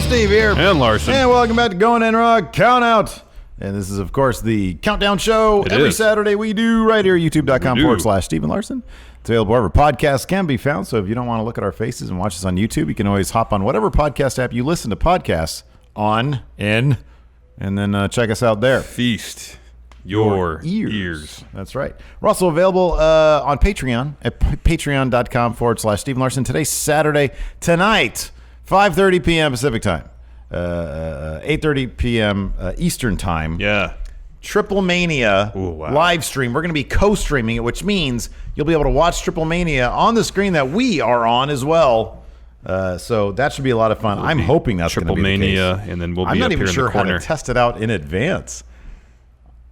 Steve here. And Larson. And welcome back to Going In Raw Countout. And this is, of course, the Countdown Show. Every Saturday we do right here, youtube.com/Steve and Larson. It's available wherever podcasts can be found. So if you don't want to look at our faces and watch us on YouTube, you can always hop on whatever podcast app you listen to podcasts on, and then check us out there. Feast your ears. That's right. We're also available on Patreon at patreon.com/Steve and Larson. Today's Saturday. Tonight, 5:30 p.m. Pacific time. 8:30 p.m. Eastern time. Yeah. Triple Mania live stream. We're going to be co-streaming it, which means you'll be able to watch Triple Mania on the screen that we are on as well. So that should be a lot of fun. I'm hoping that's going to be the case. Triple Mania, and then we'll be I'm up not even here in sure the corner. how to test it out in advance.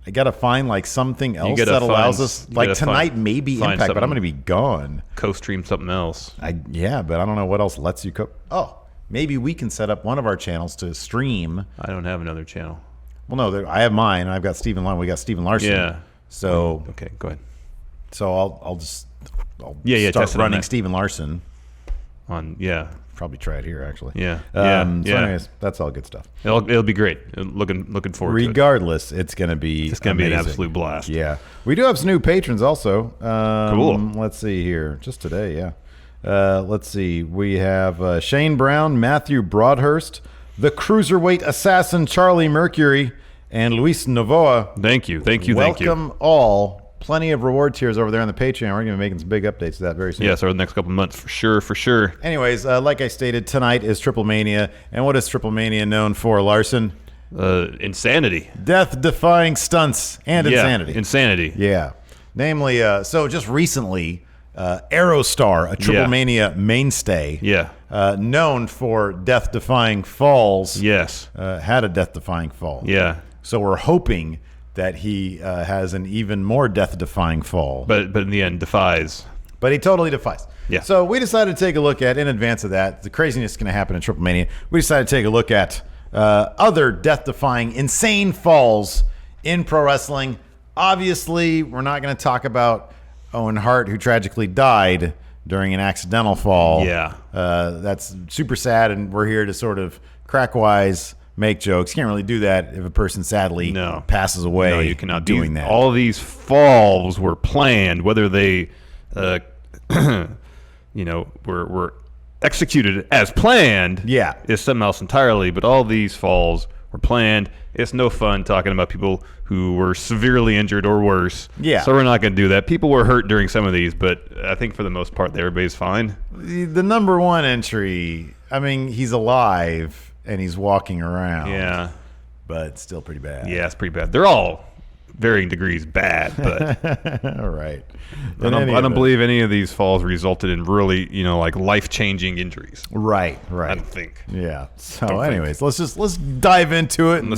I got to find like something else that allows us, like tonight maybe Impact, but I'm going to be gone. Co-stream something else. Yeah, but I don't know what else lets you maybe we can set up one of our channels to stream. I don't have another channel. Well, no, I have mine, and I've got Stephen Larson. We got Stephen Larson. Yeah. So okay, go ahead. So I'll start test running Stephen Larson. Probably try it here actually. Yeah. So anyways, that's all good stuff. It'll be great. Looking forward to it. Regardless, it's gonna be an absolute blast. Yeah. We do have some new patrons also. Cool. Let's see here. Just today, yeah. Let's see. We have Shane Brown, Matthew Broadhurst, the Cruiserweight Assassin Charlie Mercury, and Luis Novoa. Thank you. Welcome all. Plenty of reward tiers over there on the Patreon. We're going to be making some big updates to that very soon. Yes, over the next couple of months, for sure. Anyways, like I stated, tonight is Triple Mania. And what is Triple Mania known for, Larson? Insanity. Death-defying stunts and insanity. Insanity. Yeah. Namely, so just recently, Aerostar, a Triple Mania mainstay, known for death-defying falls, had a death-defying fall. Yeah. So we're hoping that he has an even more death-defying fall. But in the end, defies. But he totally defies. Yeah. So we decided to take a look at, in advance of that, the craziness going to happen in Triple Mania, we decided to take a look at other death-defying, insane falls in pro wrestling. Obviously, we're not going to talk about Owen Hart, who tragically died during an accidental fall. Yeah. That's super sad, and we're here to sort of crack-wise make jokes. You can't really do that if a person sadly passes away. No, you cannot doing that. All these falls were planned, whether they, were executed as planned. Yeah, is something else entirely. But all these falls were planned. It's no fun talking about people who were severely injured or worse. Yeah. So we're not going to do that. People were hurt during some of these, but I think for the most part, everybody's fine. The number one entry, I mean, he's alive and he's walking around. Yeah. But it's still pretty bad. Yeah, it's pretty bad. They're all varying degrees bad, but all right. I don't believe any of these falls resulted in really, life-changing injuries. Right. I don't think. Yeah. So anyways, let's dive into it. And we'll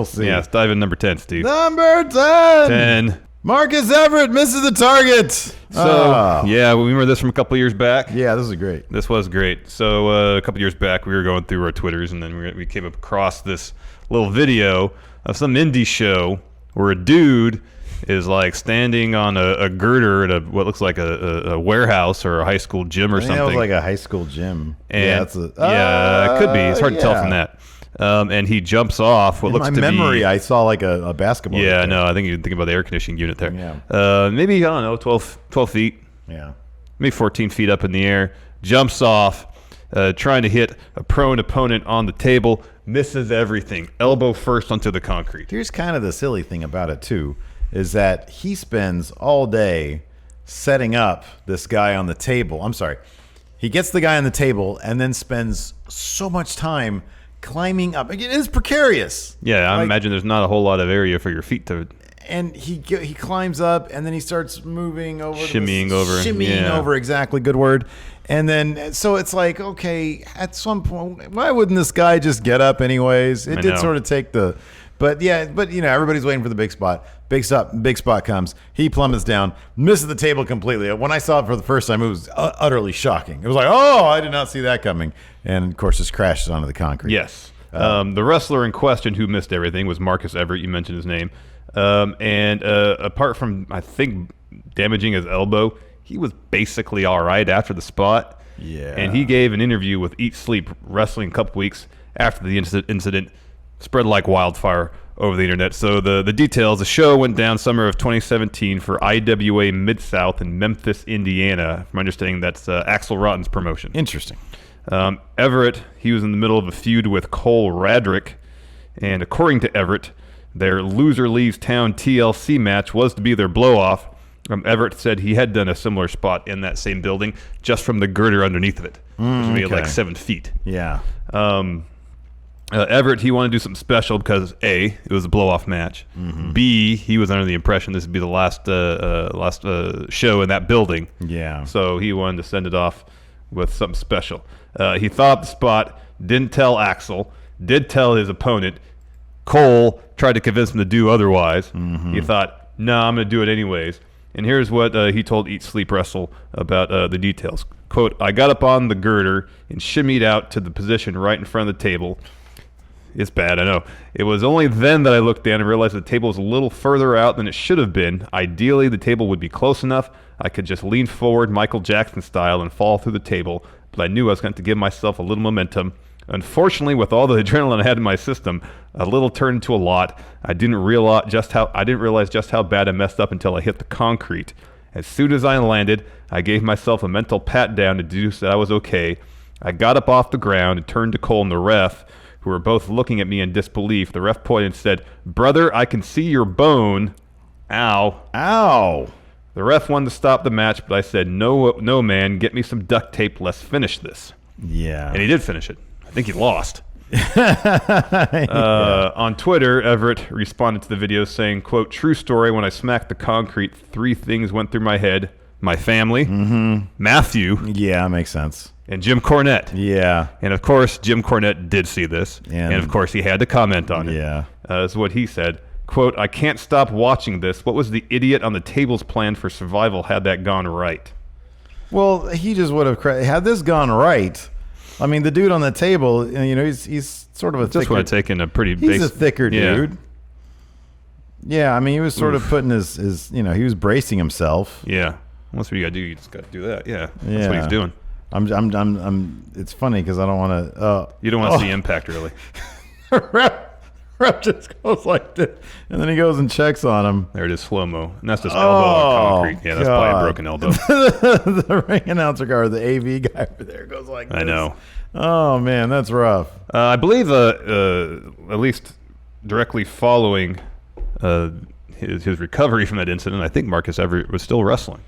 see. Yeah, let's dive in number 10, Steve. Number 10. Marcus Everett misses the target. So, we remember this from a couple years back. Yeah, this is great. This was great. So, a couple years back, we were going through our Twitters, and then we came across this little video of some indie show where a dude is standing on a girder at what looks like a warehouse or a high school gym or something. That was like a high school gym. And it could be. It's hard to tell from that. And he jumps off what looks to be... In my memory, I saw like a basketball. Yeah, no, I think you're thinking about the air conditioning unit there. Yeah. Maybe, I don't know, 12 feet. Yeah. Maybe 14 feet up in the air. Jumps off, trying to hit a prone opponent on the table. Misses everything. Elbow first onto the concrete. Here's kind of the silly thing about it, too, is that he spends all day setting up this guy on the table. I'm sorry. He gets the guy on the table and then spends so much time climbing up. It is precarious. Yeah, I imagine there's not a whole lot of area for your feet to... And he climbs up, and then he starts moving over. Shimmying over. Exactly, good word. And then, so it's like, okay, at some point, why wouldn't this guy just get up anyways? It did sort of take the... But everybody's waiting for the big spot. Big spot comes. He plummets down, misses the table completely. When I saw it for the first time, it was utterly shocking. It was like, I did not see that coming. And, of course, just crashes onto the concrete. Yes. The wrestler in question who missed everything was Marcus Everett. You mentioned his name. And apart from, I think, damaging his elbow, he was basically all right after the spot. Yeah. And he gave an interview with Eat Sleep Wrestling a couple weeks after the incident spread like wildfire over the internet. So the details, the show went down summer of 2017 for IWA Mid-South in Memphis, Indiana. From my understanding, that's Axl Rotten's promotion. Interesting. Everett, he was in the middle of a feud with Cole Radrick, and according to Everett, their loser leaves town TLC match was to be their blow-off. Everett said he had done a similar spot in that same building, just from the girder underneath of it, which made like 7 feet. Yeah. Everett, he wanted to do something special because A, it was a blow-off match. Mm-hmm. B, he was under the impression this would be the last show in that building. Yeah. So he wanted to send it off with something special. He thought the spot, didn't tell Axl, did tell his opponent. Cole tried to convince him to do otherwise. Mm-hmm. He thought, no, I'm going to do it anyways. And here's what he told Eat Sleep Wrestle about the details. Quote, I got up on the girder and shimmied out to the position right in front of the table. It's bad, I know. It was only then that I looked down and realized the table was a little further out than it should have been. Ideally, the table would be close enough I could just lean forward Michael Jackson style and fall through the table, but I knew I was going to give myself a little momentum. Unfortunately, with all the adrenaline I had in my system, a little turned into a lot. I didn't realize just how bad I messed up until I hit the concrete. As soon as I landed, I gave myself a mental pat down to deduce that I was okay. I got up off the ground and turned to Cole and the ref, who were both looking at me in disbelief. The ref pointed and said, "Brother, I can see your bone." Ow. Ow. The ref wanted to stop the match, but I said, no, man, get me some duct tape. Let's finish this. Yeah. And he did finish it. I think he lost. On Twitter, Everett responded to the video saying, quote, true story, when I smacked the concrete, 3 things went through my head. My family, Matthew. Yeah, makes sense. And Jim Cornette. Yeah. And, of course, Jim Cornette did see this. And of course, he had to comment on it. Yeah. That's what he said. Quote, I can't stop watching this. What was the idiot on the table's plan for survival had that gone right? Well, he just would have... Had this gone right... I mean, the dude on the table, you know, he's sort of a thicker... Just would have taken a pretty He's a thicker dude. Yeah, I mean, he was sort of putting his, you know, he was bracing himself. Yeah. That's what you got to do. You just got to do that. Yeah. That's what he's doing. It's funny because I don't want to... you don't want to see impact, really. Rep just goes like this, and then he goes and checks on him. There it is, slow-mo. And that's just elbow on concrete. Yeah, that's probably a broken elbow. The ring announcer guy, or the AV guy over there, goes like this. I know. Oh, man, that's rough. I believe, at least directly following his recovery from that incident, I think Marcus Everett was still wrestling.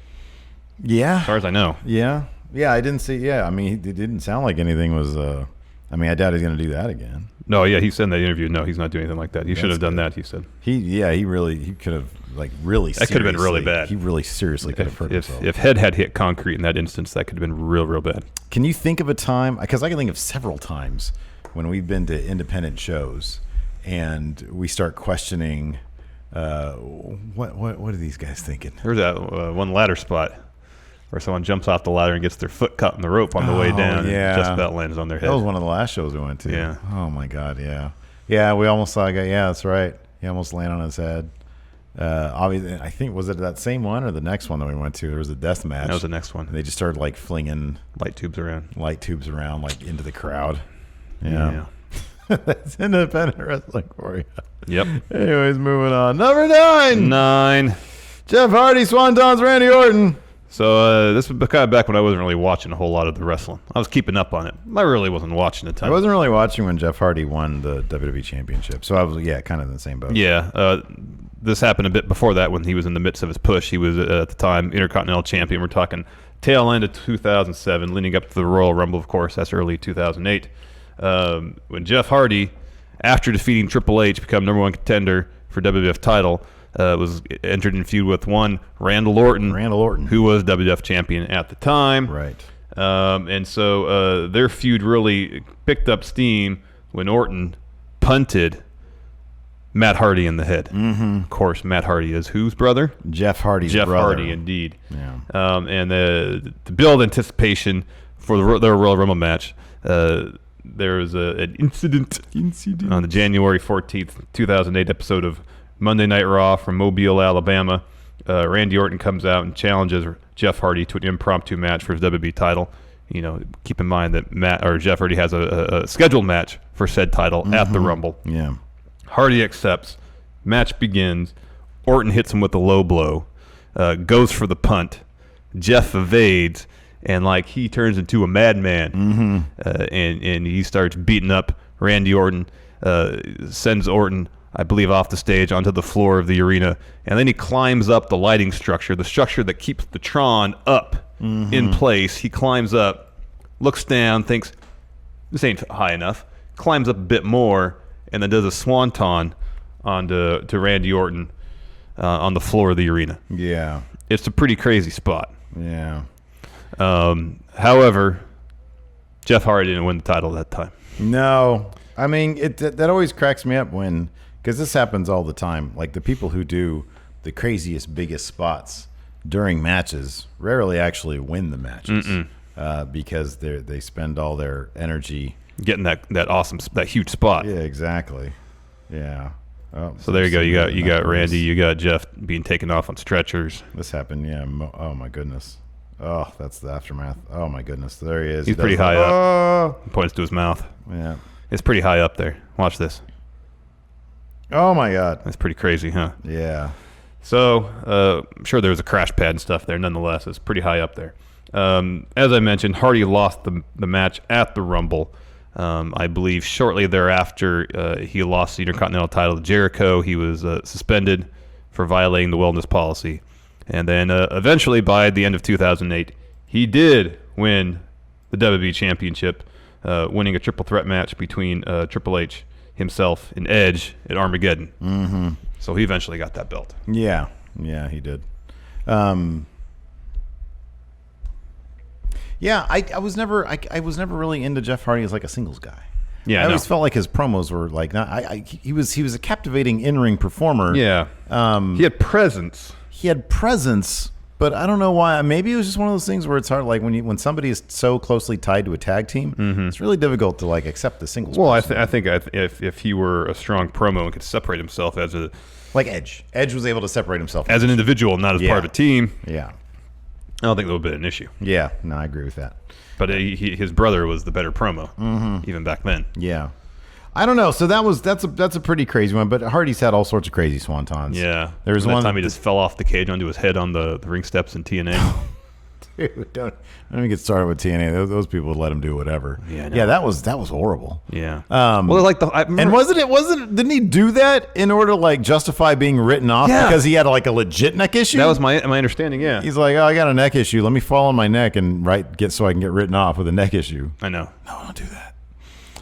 Yeah. As far as I know. Yeah. Yeah, I didn't see... Yeah, I mean, it didn't sound like anything was... I mean, I doubt he's going to do that again. No, yeah, he said in that interview, no, he's not doing anything like that. He should have done that, he said. He could have, like, really That could have been really bad. He really seriously could have hurt himself. If head had hit concrete in that instance, that could have been real, real bad. Can you think of a time, because I can think of several times when we've been to independent shows and we start questioning, what are these guys thinking? There was that one ladder spot where someone jumps off the ladder and gets their foot caught in the rope on the way down and just about lands on their head. That was one of the last shows we went to. Yeah. Oh, my God, yeah. Yeah, we almost saw a guy. Yeah, that's right. He almost landed on his head. Obviously, I think, was it that same one or the next one that we went to? There was a death match. That was the next one. And they just started, like, flinging light tubes around, like, into the crowd. Yeah. That's independent wrestling for you. Yep. Anyways, moving on. Number 9. Jeff Hardy, Swantons, Randy Orton. So this was kind of back when I wasn't really watching a whole lot of the wrestling. I was keeping up on it. I really wasn't watching a ton. I wasn't really watching when Jeff Hardy won the WWE Championship. So I was, kind of in the same boat. Yeah. This happened a bit before that when he was in the midst of his push. He was, at the time, Intercontinental Champion. We're talking tail end of 2007, leading up to the Royal Rumble, of course. That's early 2008. When Jeff Hardy, after defeating Triple H, became number 1 contender for WWF title, was entered in feud with one Randall Orton, who was WWF champion at the time. Right. And so their feud really picked up steam when Orton punted Matt Hardy in the head. Mm-hmm. Of course, Matt Hardy is whose brother? Jeff Hardy's brother. Jeff Hardy, indeed. Yeah. And to build anticipation for their Royal Rumble match, there was an incident on the January 14th, 2008 episode of Monday Night Raw from Mobile, Alabama. Randy Orton comes out and challenges Jeff Hardy to an impromptu match for his WWE title. keep in mind that Jeff already has a scheduled match for said title at the Rumble. Yeah. Hardy accepts. Match begins. Orton hits him with a low blow. Goes for the punt. Jeff evades, and he turns into a madman. And he starts beating up Randy Orton. Sends Orton, I believe, off the stage onto the floor of the arena, and then he climbs up the lighting structure, the structure that keeps the Tron up in place. He climbs up, looks down, thinks this ain't high enough, climbs up a bit more, and then does a swanton onto Randy Orton on the floor of the arena. Yeah, it's a pretty crazy spot. Yeah. However, Jeff Hardy didn't win the title that time. No, I mean that always cracks me up because this happens all the time. Like the people who do the craziest, biggest spots during matches rarely actually win the matches because they spend all their energy getting that huge spot. Yeah, exactly. Yeah. Oh, so there you go. You got Randy. You got Jeff being taken off on stretchers. This happened. Yeah. Oh my goodness. Oh, that's the aftermath. Oh my goodness. There he is. He's pretty high up. He points to his mouth. Yeah. It's pretty high up there. Watch this. Oh my God. That's pretty crazy, huh? Yeah. So I'm sure there was a crash pad and stuff there. Nonetheless, it's pretty high up there. As I mentioned, Hardy lost the match at the Rumble. I believe shortly thereafter, he lost the Intercontinental title to Jericho. He was suspended for violating the wellness policy. And then eventually, by the end of 2008, he did win the WWE Championship, winning a triple threat match between Triple H, himself, and Edge at Armageddon. Mm-hmm. So he eventually got that belt. Yeah, he did. Yeah, I was never really into Jeff Hardy as like a singles guy. Yeah, I always felt like his promos were like he was a captivating in-ring performer. Yeah, he had presence. But I don't know why. Maybe it was just one of those things where it's hard. Like when somebody is so closely tied to a tag team, it's really difficult to like accept the singles. Well, I think if he were a strong promo and could separate himself as a like Edge was able to separate himself as an individual, not as part of a team. Yeah, I don't think that would be an issue. Yeah, no, I agree with that. But his brother was the better promo, even back then. Yeah. I don't know. So that's a pretty crazy one. But Hardy's had all sorts of crazy swantons. Yeah. There was one time he just fell off the cage onto his head on the ring steps in TNA. Dude, don't even get started with TNA. Those people would let him do whatever. Yeah, yeah, that was horrible. Yeah. Didn't he do that in order to like justify being written off because he had like a legit neck issue? That was my understanding. Yeah. He's like, I got a neck issue. Let me fall on my neck and so I can get written off with a neck issue. I know. No, don't do that.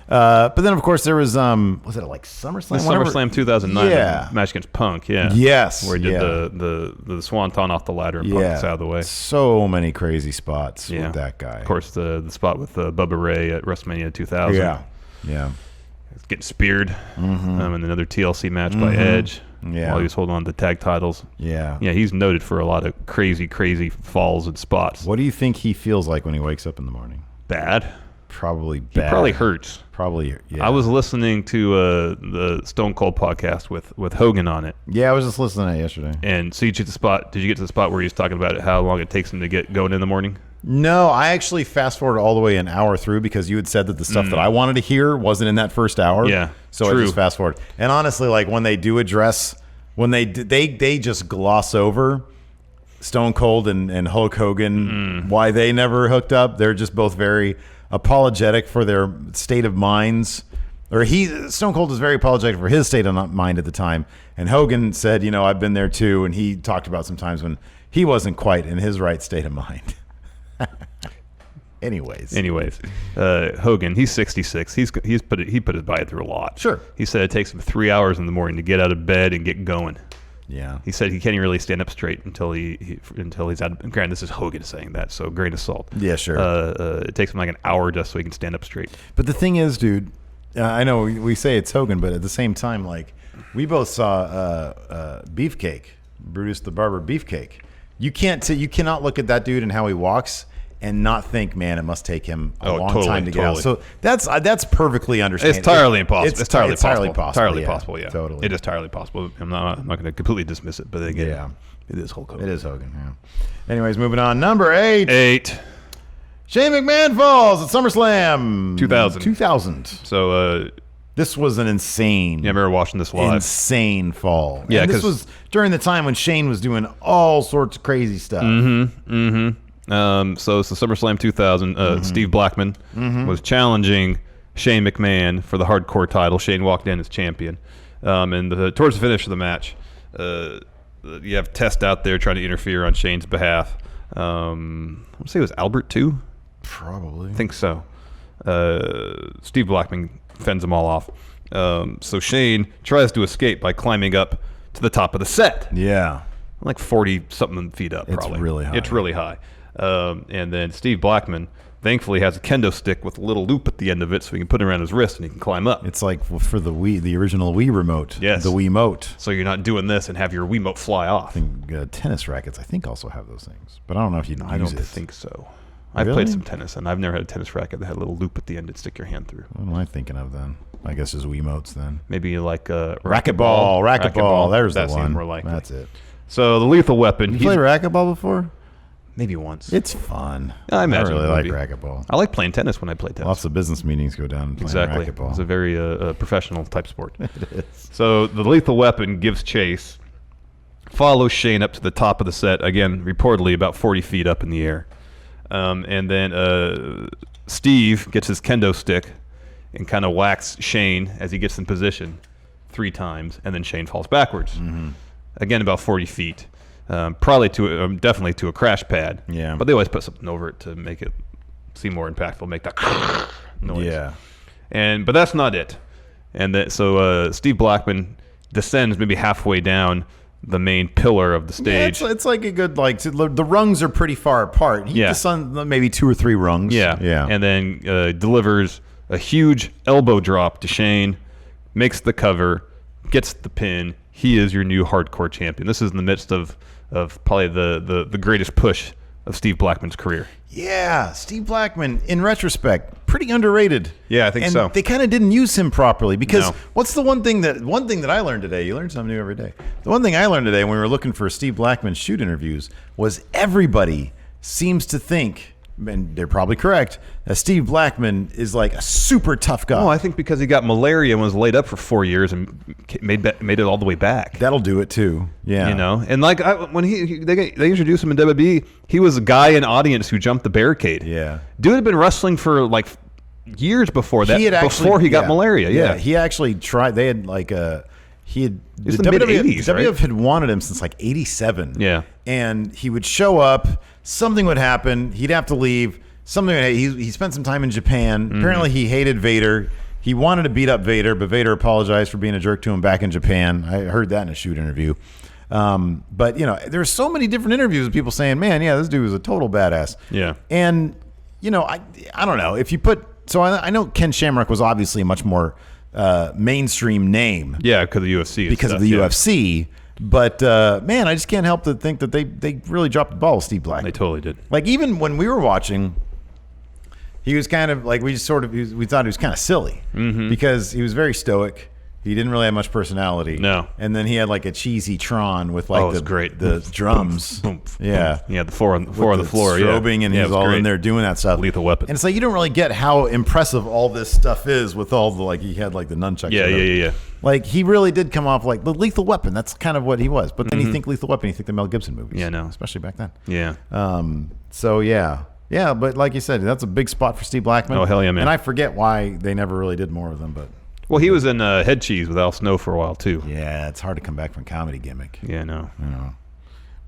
But then of course there was it like SummerSlam? SummerSlam 2009. Yeah. Match against Punk. Yeah. Yes. Where he did the swanton off the ladder and Punk was out of the way. So many crazy spots with that guy. Of course, the spot with Bubba Ray at WrestleMania 2000. Yeah. Getting speared in another TLC match by Edge while he was holding on to the tag titles. Yeah. Yeah, he's noted for a lot of crazy falls and spots. What do you think he feels like when he wakes up in the morning? Bad. Probably bad. He probably hurts. Probably, yeah. I was listening to the Stone Cold podcast with Hogan on it. Yeah, I was just listening to it yesterday. And so did you get to the spot where he was talking about how long it takes him to get going in the morning? No, I actually fast forwarded all the way an hour through because you had said that the stuff that I wanted to hear wasn't in that first hour. Yeah, so I just fast forward. And honestly, like when they do address, when they just gloss over Stone Cold and Hulk Hogan, why they never hooked up. They're just both very apologetic for their state of minds. Or Stone Cold was very apologetic for his state of mind at the time. And Hogan said, I've been there too. And he talked about some times when he wasn't quite in his right state of mind. Anyways, Hogan, he's 66. He put his body through a lot. Sure. He said it takes him 3 hours in the morning to get out of bed and get going. Yeah. He said he can't even really stand up straight until he's out. Granted, this is Hogan saying that, so grain of salt. Yeah, sure. It takes him like an hour just so he can stand up straight. But the thing is, dude, I know we say it's Hogan, but at the same time, like we both saw Beefcake, Brutus the Barber Beefcake. You cannot look at that dude and how he walks and not think, man, it must take him a long time to get out. So that's perfectly understandable. It's entirely impossible. It's entirely possible. Entirely possible. Yeah, totally. It is entirely possible. I'm not going to completely dismiss it, but again, it is Hulk Hogan. It is Hogan. Yeah. Anyways, moving on. Number 8. Shane McMahon falls at SummerSlam 2000. So this was an insane. Yeah, I remember watching this live. Insane fall. Yeah, and this was during the time when Shane was doing all sorts of crazy stuff. So it's the SummerSlam 2000. Steve Blackman was challenging Shane McMahon for the hardcore title. Shane walked in as champion. And towards the finish of the match, you have Test out there trying to interfere on Shane's behalf. I want to say it was Albert too. Probably. I think so. Steve Blackman fends them all off. So Shane tries to escape by climbing up to the top of the set. Yeah. Like 40-something feet up, probably. It's really high. It's really high. And then Steve Blackman thankfully has a kendo stick with a little loop at the end of it so he can put it around his wrist and he can climb up. It's like for the Wii, the original Wii remote. Yes. The Wiimote. So you're not doing this and have your Wiimote fly off. I think tennis rackets, I think, also have those things. But I don't know if you use it. I don't think so. I've played some tennis, and I've never had a tennis racket that had a little loop at the end to stick your hand through. What am I thinking of then? I guess it's Wiimotes then. Maybe like racquetball. There's the one. More likely. That's it. So the Lethal Weapon. You played racquetball before? Maybe once. It's fun. I imagine. I really like racquetball. I like playing tennis when I play tennis. Lots of business meetings go down playing racquetball. It's a very professional type sport. It is. So the Lethal Weapon gives chase, follows Shane up to the top of the set, again, reportedly about 40 feet up in the air. And then Steve gets his kendo stick and kind of whacks Shane as he gets in position 3 times, and then Shane falls backwards. Again, about 40 feet. Probably definitely to a crash pad. Yeah. But they always put something over it to make it seem more impactful, make that noise. Yeah. But that's not it. And so Steve Blackman descends maybe halfway down the main pillar of the stage. Yeah, it's like a good, the rungs are pretty far apart. He descends maybe 2 or 3 rungs. Yeah. And then delivers a huge elbow drop to Shane, makes the cover, gets the pin. He is your new hardcore champion. This is in the midst of probably the greatest push of Steve Blackman's career. Yeah, Steve Blackman, in retrospect, pretty underrated. Yeah, I think so. They kind of didn't use him properly because what's the one thing that I learned today? You learn something new every day. The one thing I learned today when we were looking for Steve Blackman shoot interviews was everybody seems to think, and they're probably correct, that Steve Blackman is like a super tough guy. Oh, I think because he got malaria and was laid up for 4 years and made it all the way back. That'll do it too. Yeah, and like when they introduced him in WWE, he was a guy in audience who jumped the barricade. Yeah, dude had been wrestling for like years before that. Before he got malaria. Yeah, he actually tried. They had the mid-80s, WWF right? had wanted him since like '87. Yeah, and he would show up. Something would happen. He'd have to leave. He spent some time in Japan. Apparently, he hated Vader. He wanted to beat up Vader, but Vader apologized for being a jerk to him back in Japan. I heard that in a shoot interview. But there's so many different interviews with people saying, "Man, yeah, this dude was a total badass." Yeah, and I don't know if you put. So I know Ken Shamrock was obviously a much more mainstream name. Yeah, because of the UFC. Because of the UFC. But, man, I just can't help to think that they really dropped the ball with Steve Blackman. They totally did. Like, even when we were watching, he was kind of like, we thought he was kind of silly because he was very stoic. He didn't really have much personality. No. And then he had like a cheesy Tron with like the drums. Boom, yeah. Yeah, the four on the floor. Strobing, and he's all in there doing that stuff. Lethal Weapon. And it's like you don't really get how impressive all this stuff is with all the he had like the nunchucks. Yeah. Like he really did come off like the Lethal Weapon. That's kind of what he was. But then you think Lethal Weapon, you think the Mel Gibson movies. Yeah, no. Especially back then. Yeah. So yeah. Yeah, but like you said, that's a big spot for Steve Blackman. Oh, hell yeah, man. And I forget why they never really did more of them, but well, he was in Head Cheese with Al Snow for a while too. Yeah, it's hard to come back from comedy gimmick. Yeah, no.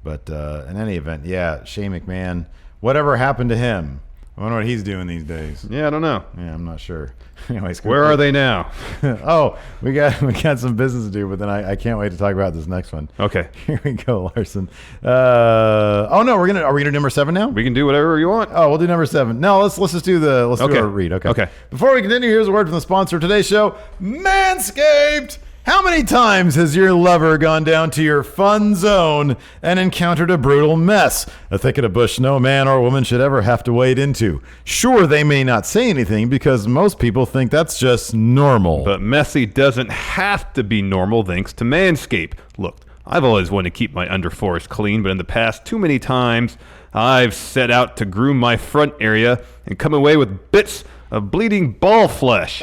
But in any event, yeah, Shane McMahon, whatever happened to him? I wonder what he's doing these days. Yeah, I don't know. Yeah, I'm not sure. Anyways, where are they now? Oh, we got some business to do, but then I can't wait to talk about this next one. Okay. Here we go, Larson. Oh no, are we gonna do number 7 now? We can do whatever you want. Oh, we'll do number 7. No, let's just do do our read. Okay. Before we continue, here's a word from the sponsor of today's show, Manscaped. How many times has your lover gone down to your fun zone and encountered a brutal mess? A thicket of bush no man or woman should ever have to wade into. Sure, they may not say anything because most people think that's just normal. But messy doesn't have to be normal thanks to Manscaped. Look, I've always wanted to keep my underforest clean, but in the past too many times, I've set out to groom my front area and come away with bits of bleeding ball flesh.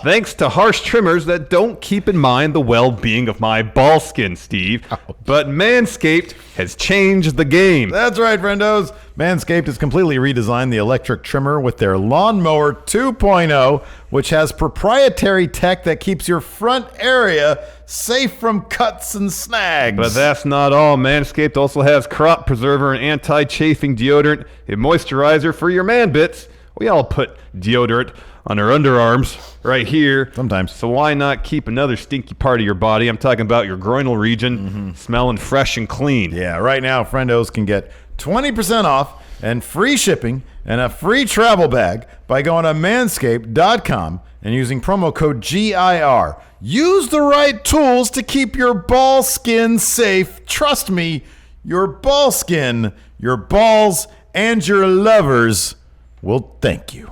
Thanks to harsh trimmers that don't keep in mind the well-being of my ball skin, Steve. Ouch. But Manscaped has changed the game. That's right, friendos. Manscaped has completely redesigned the electric trimmer with their Lawnmower 2.0, which has proprietary tech that keeps your front area safe from cuts and snags. But that's not all. Manscaped also has crop preserver and anti-chafing deodorant and moisturizer for your man bits. We all put deodorant on our underarms right here. Sometimes. So why not keep another stinky part of your body? I'm talking about your groinal region smelling fresh and clean. Yeah, right now, friendos can get 20% off and free shipping and a free travel bag by going to manscaped.com and using promo code GIR. Use the right tools to keep your ball skin safe. Trust me, your ball skin, your balls, and your lovers will thank you.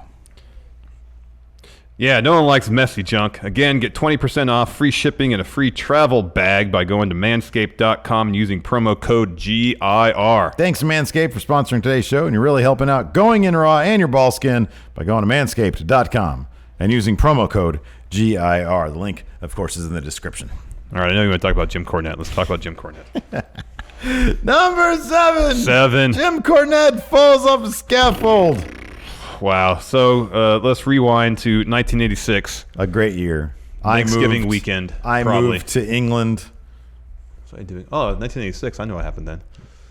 Yeah, no one likes messy junk. Again, get 20% off, free shipping, and a free travel bag by going to manscaped.com and using promo code GIR. Thanks to Manscaped for sponsoring today's show, and you're really helping out Going In Raw and your ball skin by going to manscaped.com and using promo code GIR. The link, of course, is in the description. All right, I know you want to talk about Jim Cornette. Let's talk about Jim Cornette. Number 7. 7. Jim Cornette falls off a scaffold. Wow. So let's rewind to 1986. A great year. Thanksgiving weekend. I moved to England. What was I doing? Oh, 1986. I know what happened then.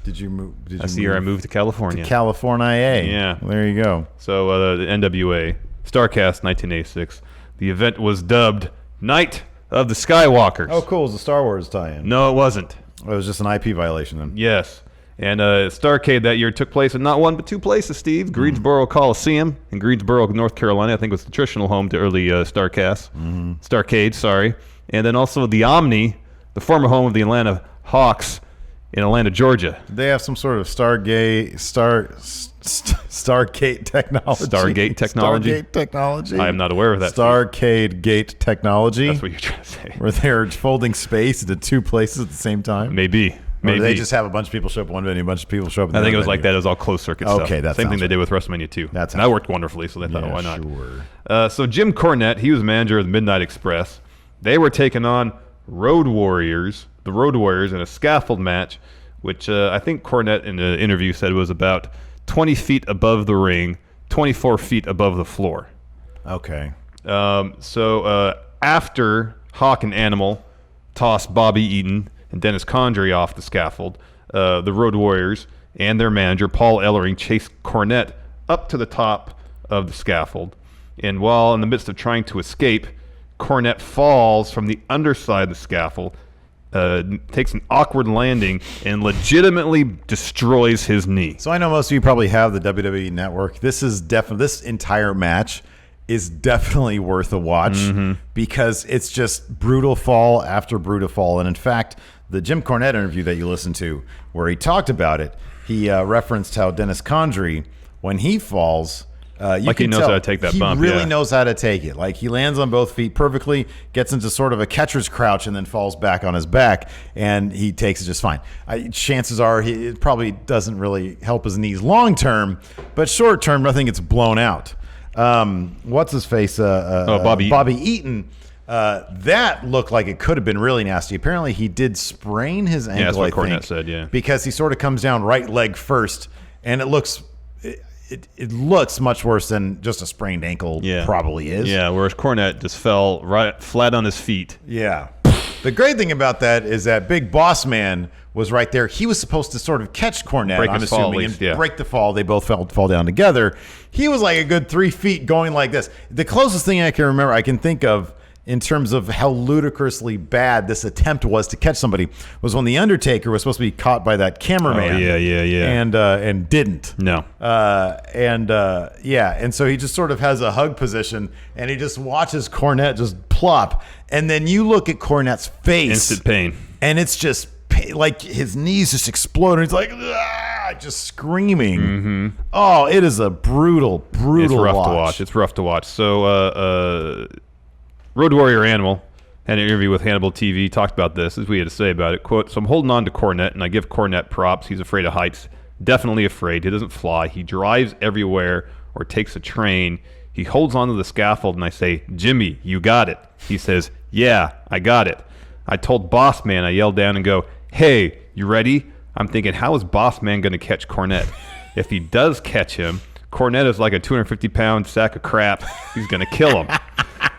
Did you move? That's the year I moved to California. To California. Yeah. Well, there you go. So the NWA, StarCast 1986. The event was dubbed Night of the Skywalkers. Oh, cool. It was a Star Wars tie-in. No, it wasn't. It was just an IP violation then. Yes. And Starrcade that year took place in not one but two places, Steve. Greensboro Coliseum in Greensboro, North Carolina. I think was the traditional home to early Starrcade, sorry. And then also the Omni, the former home of the Atlanta Hawks in Atlanta, Georgia. Did they have some sort of Stargate technology? Stargate technology? Stargate technology? I am not aware of that. Starcade gate technology? That's what you're trying to say. Where they're folding space into two places at the same time? Maybe. Or do they just have a bunch of people show up in one venue, a bunch of people show up in the other I think it was venue? like that. It was all closed circuit stuff. Okay, that's same thing they did with WrestleMania 2. That worked wonderfully, so they thought, why not? Sure. So Jim Cornette, he was manager of the Midnight Express. They were taking on Road Warriors, the Road Warriors, in a scaffold match, which I think Cornette in the interview said was about 20 feet above the ring, 24 feet above the floor. Okay. So after Hawk and Animal tossed Bobby Eaton and Dennis Condrey off the scaffold, the Road Warriors and their manager, Paul Ellering, chased Cornette up to the top of the scaffold. And while in the midst of trying to escape, Cornette falls from the underside of the scaffold, takes an awkward landing, and legitimately destroys his knee. So I know most of you probably have the WWE Network. This entire match is definitely worth a watch because it's just brutal fall after brutal fall. And in fact, the Jim Cornette interview that you listened to, where he talked about it, he referenced how Dennis Condrey, when he falls, he knows how to take that bump. He really knows how to take it. Like, he lands on both feet perfectly, gets into sort of a catcher's crouch, and then falls back on his back, and he takes it just fine. Chances are it probably doesn't really help his knees long term, but short term, nothing gets blown out. What's his face? Bobby Eaton. That looked like it could have been really nasty. Apparently, he did sprain his ankle. Yeah, that's what Cornette Cornette said. Yeah, because he sort of comes down right leg first, and it looks much worse than just a sprained ankle. Probably is. Yeah, whereas Cornette just fell right flat on his feet. Yeah. The great thing about that is that Big Boss Man was right there. He was supposed to sort of catch Cornette, break I'm his fall, assuming, and break the fall. They both fall down together. He was like a good 3 feet going like this. The closest thing I can think of in terms of how ludicrously bad this attempt was to catch somebody was when The Undertaker was supposed to be caught by that cameraman. Oh, yeah. And didn't. No. And so he just sort of has a hug position, and he just watches Cornette just plop. And then you look at Cornette's face. Instant pain. And it's just like his knees just explode. And he's like, just screaming. Mm-hmm. Oh, it is a brutal It's rough to watch. It's rough to watch. So, Road Warrior Animal, Had an interview with Hannibal TV, talked about this, as we had to say about it. Quote, so I'm holding on to Cornette, and I give Cornette props. He's afraid of heights. Definitely afraid. He doesn't fly. He drives everywhere or takes a train. He holds onto the scaffold, and I say, Jimmy, you got it. He says, yeah, I got it. I told Boss Man, I yelled down and go, hey, you ready? I'm thinking, how is Boss Man going to catch Cornette? If he does catch him, Cornette is like a 250-pound sack of crap. He's going to kill him.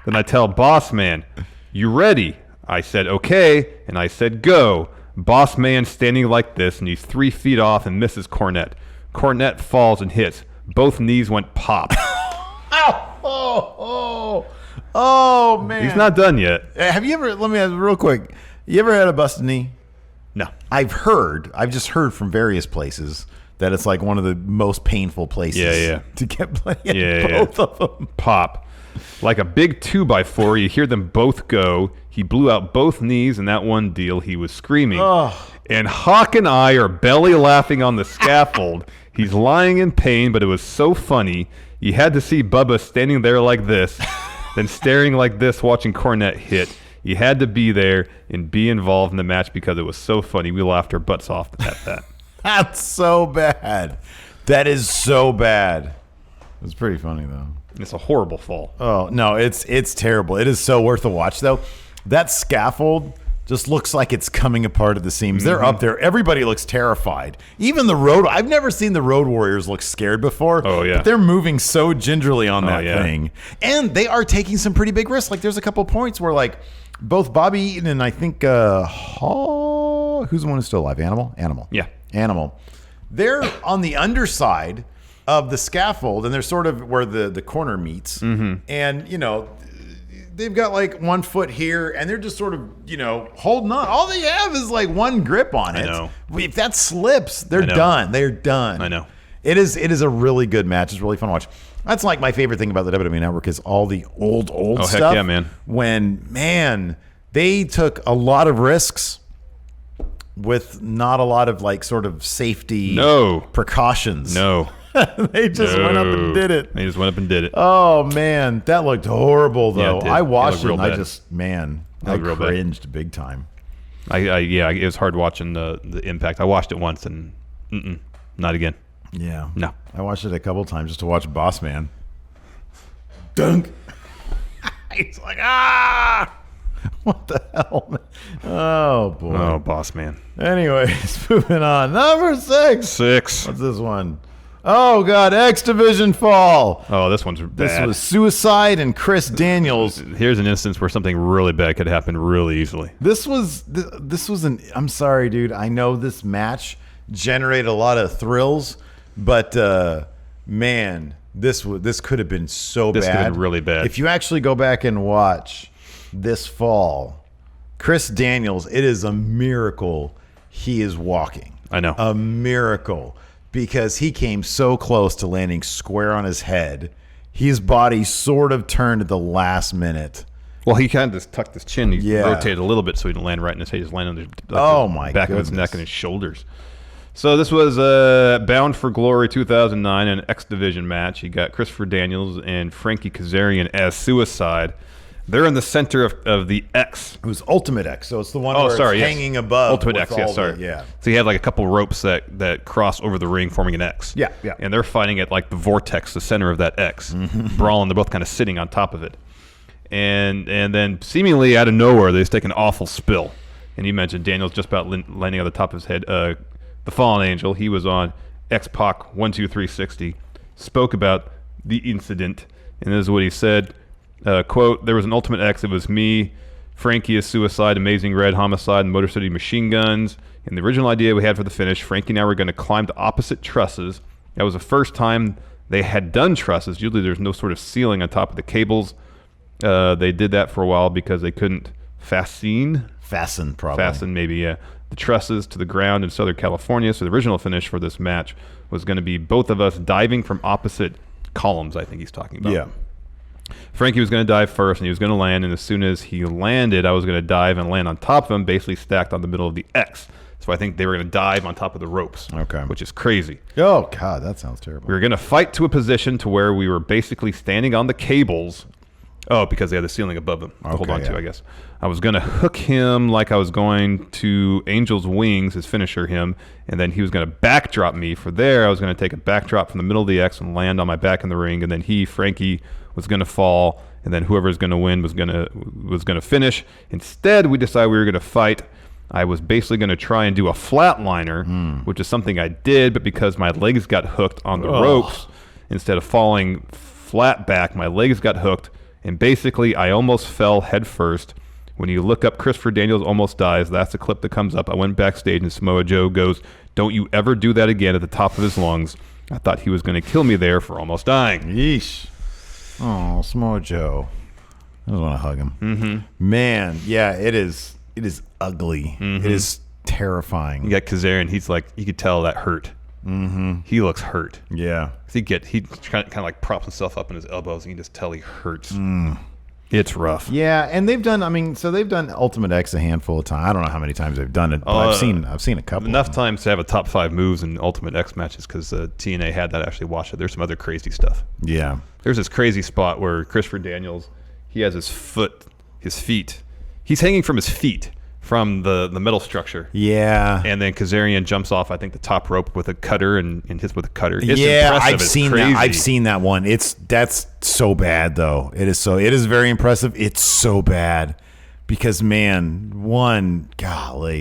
Then I tell Boss Man, you ready? I said, okay. And I said, go. Boss Man standing like this, and he's 3 feet off and misses Cornette. Cornette falls and hits. Both knees went pop. Oh, man. He's not done yet. Have you ever, let me ask real quick, you ever had a busted knee? No. I've just heard from various places that it's like one of the most painful places to get both of them. Pop. Like a big 2x4, you hear them both go. He blew out both knees in that one deal. He was screaming. And Hawk and I are belly laughing on the scaffold. He's lying in pain, but it was so funny. You had to see Bubba standing there like this, then staring like this, watching Cornette hit. You had to be there and be involved in the match because it was so funny. We laughed our butts off at that. That's so bad. That is so bad. It's pretty funny, though. It's a horrible fall. Oh, no, it's terrible. It is so worth a watch, though. That scaffold just looks like it's coming apart at the seams. They're up there. Everybody looks terrified. Even the Road... I've never seen the Road Warriors look scared before. Oh, yeah. But they're moving so gingerly on that thing. And they are taking some pretty big risks. Like, there's a couple points where, like, both Bobby Eaton and I think Hall... Who's the one who's still alive? Animal? Yeah. Animal. They're on the underside of the scaffold, and they're sort of where the corner meets. And, you know... They've got like 1 foot here, and they're just sort of, you know, holding on. All they have is like one grip on it. I know. If that slips, they're done. They're done. I know. It is a really good match. It's really fun to watch. That's like my favorite thing about the WWE Network is all the old stuff. Heck yeah, man. When, they took a lot of risks with not a lot of like sort of safety precautions. No. They just went up and did it. They just went up and did it. Oh, man. That looked horrible, though. Yeah, I watched it, and bad. I cringed big time. It was hard watching the impact. I watched it once, and not again. Yeah. No. I watched it a couple times just to watch Boss Man. Dunk. He's like, what the hell, man? Oh, boy. Oh, Boss Man. Anyways, moving on. Number 6. What's this one? Oh, God, X Division Fall. Oh, this one's bad. This was Suicide and Chris Daniels. Here's an instance where something really bad could happen really easily. This was I'm sorry, dude. I know this match generated a lot of thrills, but man, this could have been so bad. This could have been really bad. If you actually go back and watch this fall, Chris Daniels, it is a miracle he is walking. I know. A miracle. Because he came so close to landing square on his head. His body sort of turned at the last minute. Well, he kind of just tucked his chin. He rotated a little bit so he didn't land right in his head. He just landed on the back of his neck and his shoulders. So this was Bound for Glory 2009, an X Division match. You got Christopher Daniels and Frankie Kazarian as Suicide. They're in the center of the X. It was Ultimate X, so it's the one where it's hanging above. Ultimate X, So you had like a couple ropes that cross over the ring, forming an X. Yeah. And they're fighting at like the vortex, the center of that X. Brawling, they're both kind of sitting on top of it. And then seemingly out of nowhere, they just take an awful spill. And you mentioned Daniels just about landing on the top of his head. The Fallen Angel, he was on X-Pac 12360, spoke about the incident, and this is what he said. Quote, there was an Ultimate X. It was me, Frankie is Suicide, Amazing Red, Homicide, and Motor City Machine Guns. And the original idea we had for the finish, Frankie and I were going to climb the opposite trusses. That was the first time they had done trusses. Usually there's no sort of ceiling on top of the cables. They did that for a while because they couldn't fasten, maybe, the trusses to the ground in Southern California. So the original finish for this match was going to be both of us diving from opposite columns, I think he's talking about. Yeah. Frankie was going to dive first, and he was going to land, and as soon as he landed, I was going to dive and land on top of him, basically stacked on the middle of the X. So I think they were going to dive on top of the ropes, which is crazy. Oh, God, that sounds terrible. We were going to fight to a position to where we were basically standing on the cables Oh, because they had the ceiling above them to hold on to, I guess. I was going to hook him like I was going to Angel's Wings, his finisher, him, and then he was going to backdrop me. For there, I was going to take a backdrop from the middle of the X and land on my back in the ring, and then Frankie, was going to fall, and then whoever was going to win was going to finish. Instead, we decided we were going to fight. I was basically going to try and do a flatliner, which is something I did, but because my legs got hooked on the ropes, instead of falling flat back, my legs got hooked. And basically, I almost fell head first. When you look up Christopher Daniels almost dies, that's the clip that comes up. I went backstage, and Samoa Joe goes, "Don't you ever do that again," at the top of his lungs. I thought he was going to kill me there for almost dying. Yeesh. Oh, Samoa Joe. I just want to hug him. Man, yeah, it is ugly. It is terrifying. You got Kazarian. He's like, you could tell that hurt. He looks hurt. Yeah. He kind of like props himself up in his elbows, and you can just tell he hurts. It's rough. Yeah, and they've done Ultimate X a handful of times. I don't know how many times they've done it, but I've seen a couple. Enough times to have a top 5 moves in Ultimate X matches, because TNA had that. Actually watched it. There's some other crazy stuff. Yeah. There's this crazy spot where Christopher Daniels, he has his feet. He's hanging from his feet from the metal structure. Yeah. And then Kazarian jumps off, I think, the top rope with a cutter and hits with a cutter. It's impressive. I've seen that one. That's so bad though. It is very impressive. It's so bad because golly.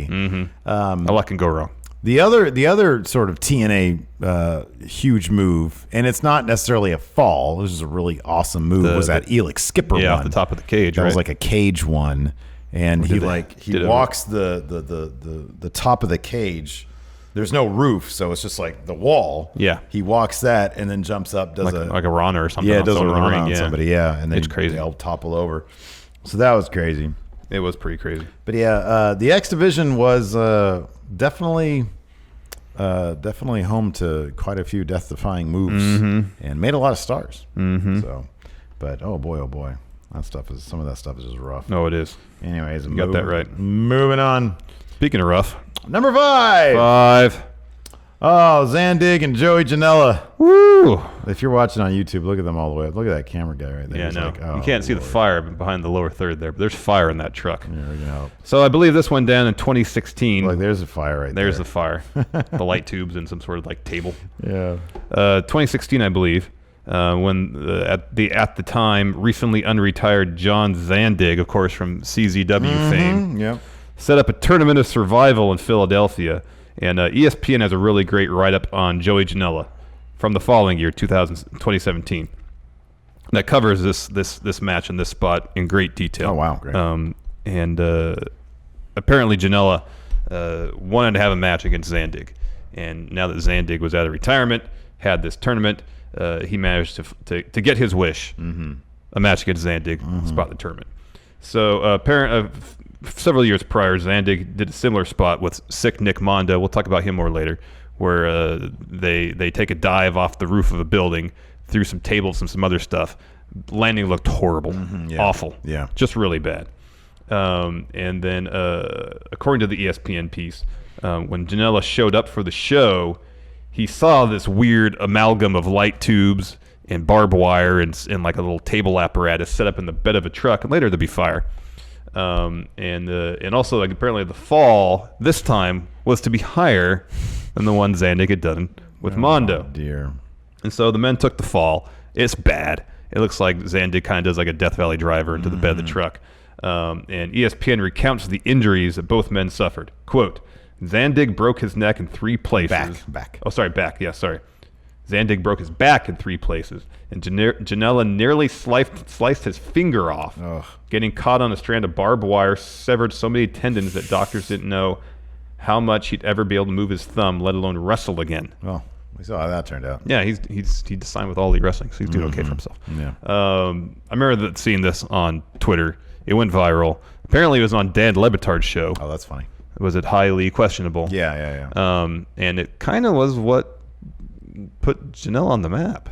A lot can go wrong. The other sort of TNA huge move, and it's not necessarily a fall. This is a really awesome move. Was that Elix Skipper one? Off the top of the cage. That was like a cage one. And he walks the top of the cage. There's no roof, so it's just like the wall. Yeah. He walks that and then jumps up, does like a Rana or something. Yeah, does a Rana on somebody. Yeah, and then it's crazy. They'll topple over. So that was crazy. It was pretty crazy. But yeah, the X Division was definitely home to quite a few death-defying moves and made a lot of stars. So, but oh boy. Some of that stuff is just rough. No, it is. Anyways, you got that right. Moving on. Speaking of rough, number 5. Oh, Zandig and Joey Janella. Woo! If you're watching on YouTube, look at them all the way up. Look at that camera guy right there. Yeah, He's no. like, oh, you can't see the fire behind the lower third there, but there's fire in that truck. There we go. So I believe this went down in 2016. Look, there's a fire right there. There's the fire. The light tubes and some sort of like table. Yeah. 2016, I believe. When at the time recently unretired John Zandig, of course from CZW fame, set up a tournament of survival in Philadelphia, and ESPN has a really great write-up on Joey Janela from the following year, 2017, that covers this match and this spot in great detail. Oh wow, great. And apparently Janela wanted to have a match against Zandig, and now that Zandig was out of retirement, had this tournament. He managed to get his wish, a match against Zandig, spot in the tournament. So several years prior, Zandig did a similar spot with Sick Nick Mondo. We'll talk about him more later, where they take a dive off the roof of a building through some tables and some other stuff. Landing looked horrible, awful, just really bad. And then, according to the ESPN piece, when Janela showed up for the show, he saw this weird amalgam of light tubes and barbed wire and like a little table apparatus set up in the bed of a truck, and later there'd be fire. And also, like, apparently the fall this time was to be higher than the one Zandig had done with Mondo. Dear. And so the men took the fall. It's bad. It looks like Zandig kind of does like a Death Valley driver into the bed of the truck. And ESPN recounts the injuries that both men suffered. Quote, Zandig broke his neck in 3 places. Back. Oh, sorry, back. Yeah, sorry. Zandig broke his back in 3 places, and Janella nearly sliced his finger off, getting caught on a strand of barbed wire, severed so many tendons that doctors didn't know how much he'd ever be able to move his thumb, let alone wrestle again. Well, we saw how that turned out. Yeah, he signed with All Elite Wrestling, so he's doing okay for himself. Yeah. I remember seeing this on Twitter. It went viral. Apparently, it was on Dan Le Batard's show. Oh, that's funny. Was it highly questionable? Yeah. And it kind of was what put Janela on the map.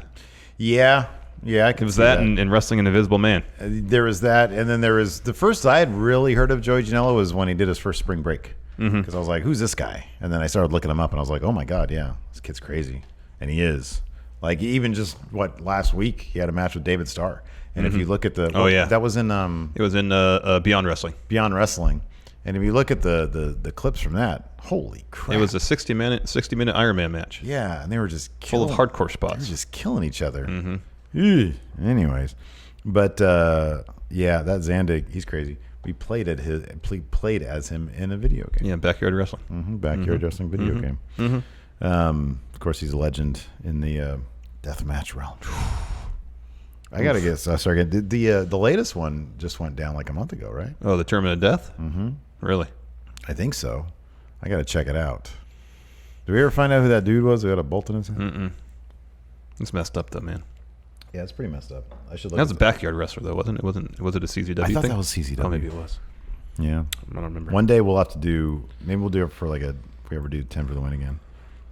Yeah, I can. It was that and Wrestling an Invisible Man. There was that, and then there was the first I had really heard of Joey Janela was when he did his first spring break. Because I was like, who's this guy? And then I started looking him up, and I was like, oh my god, yeah, this kid's crazy, and he is. Like even just last week he had a match with David Starr, and if you look at the that was in it was in Beyond Wrestling. Beyond Wrestling, and if you look at the clips from that, holy crap! It was a 60-minute Iron Man match. Yeah, and they were just full of hardcore spots. They were just killing each other. Mm-hmm. Anyways, but yeah, that Zandig, he's crazy. We played as him in a video game. Yeah, Backyard Wrestling. Backyard Wrestling video game. Of course, he's a legend in the deathmatch realm. I gotta get started. The latest one just went down like a month ago, right? Oh, the Tournament of Death. Really? I think so. I gotta check it out. Did we ever find out who that dude was who had a bolt in his head? It's messed up though, man. Yeah, it's pretty messed up. I should look. That was a Backyard Wrestler though, wasn't it? Was it a CZW thing? I thought that was CZW. Oh, maybe it was. Yeah, I don't remember. One day we'll have to do. Maybe we'll do it for if we ever do 10 for the win again.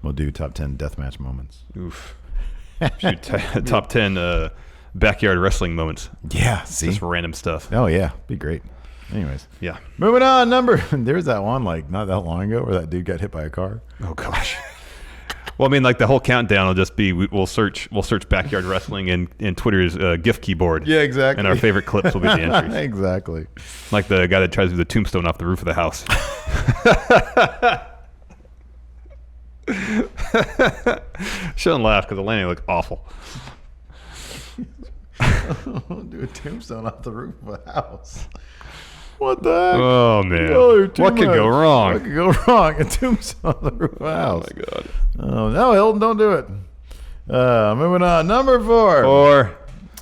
We'll do top 10 deathmatch moments. Oof. Shoot, top 10 backyard wrestling moments. Yeah, see, just random stuff. Oh yeah, be great. Anyways, yeah. Moving on. There's that one not that long ago where that dude got hit by a car. Oh gosh. Well, I mean, like the whole countdown will just be we'll search backyard wrestling in Twitter's GIF keyboard. Yeah, exactly. And our favorite clips will be the entries. Exactly. Like the guy that tries to do the tombstone off the roof of the house. Shouldn't laugh because the landing looked awful. Do a tombstone off the roof of a house. What the heck? Oh man! What could go wrong? What could go wrong? A tombstone on the roof of a house. Oh my god! Oh no, Hilton, don't do it. Moving on. Number 4.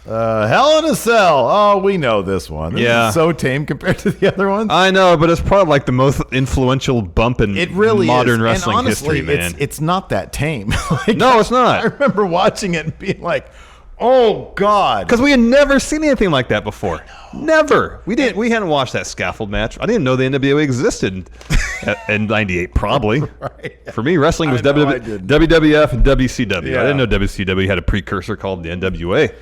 Hell in a Cell. Oh, we know this one. This is so tame compared to the other ones. I know, but it's probably like the most influential bump in modern wrestling and honestly, history, man. It's not that tame. No, it's not. I remember watching it and being like, oh God. Because we had never seen anything like that before. Never. We hadn't watched that scaffold match. I didn't know the NWA existed in '98. Probably. Right. For me, wrestling was WWF and WCW. Yeah. I didn't know WCW had a precursor called the NWA.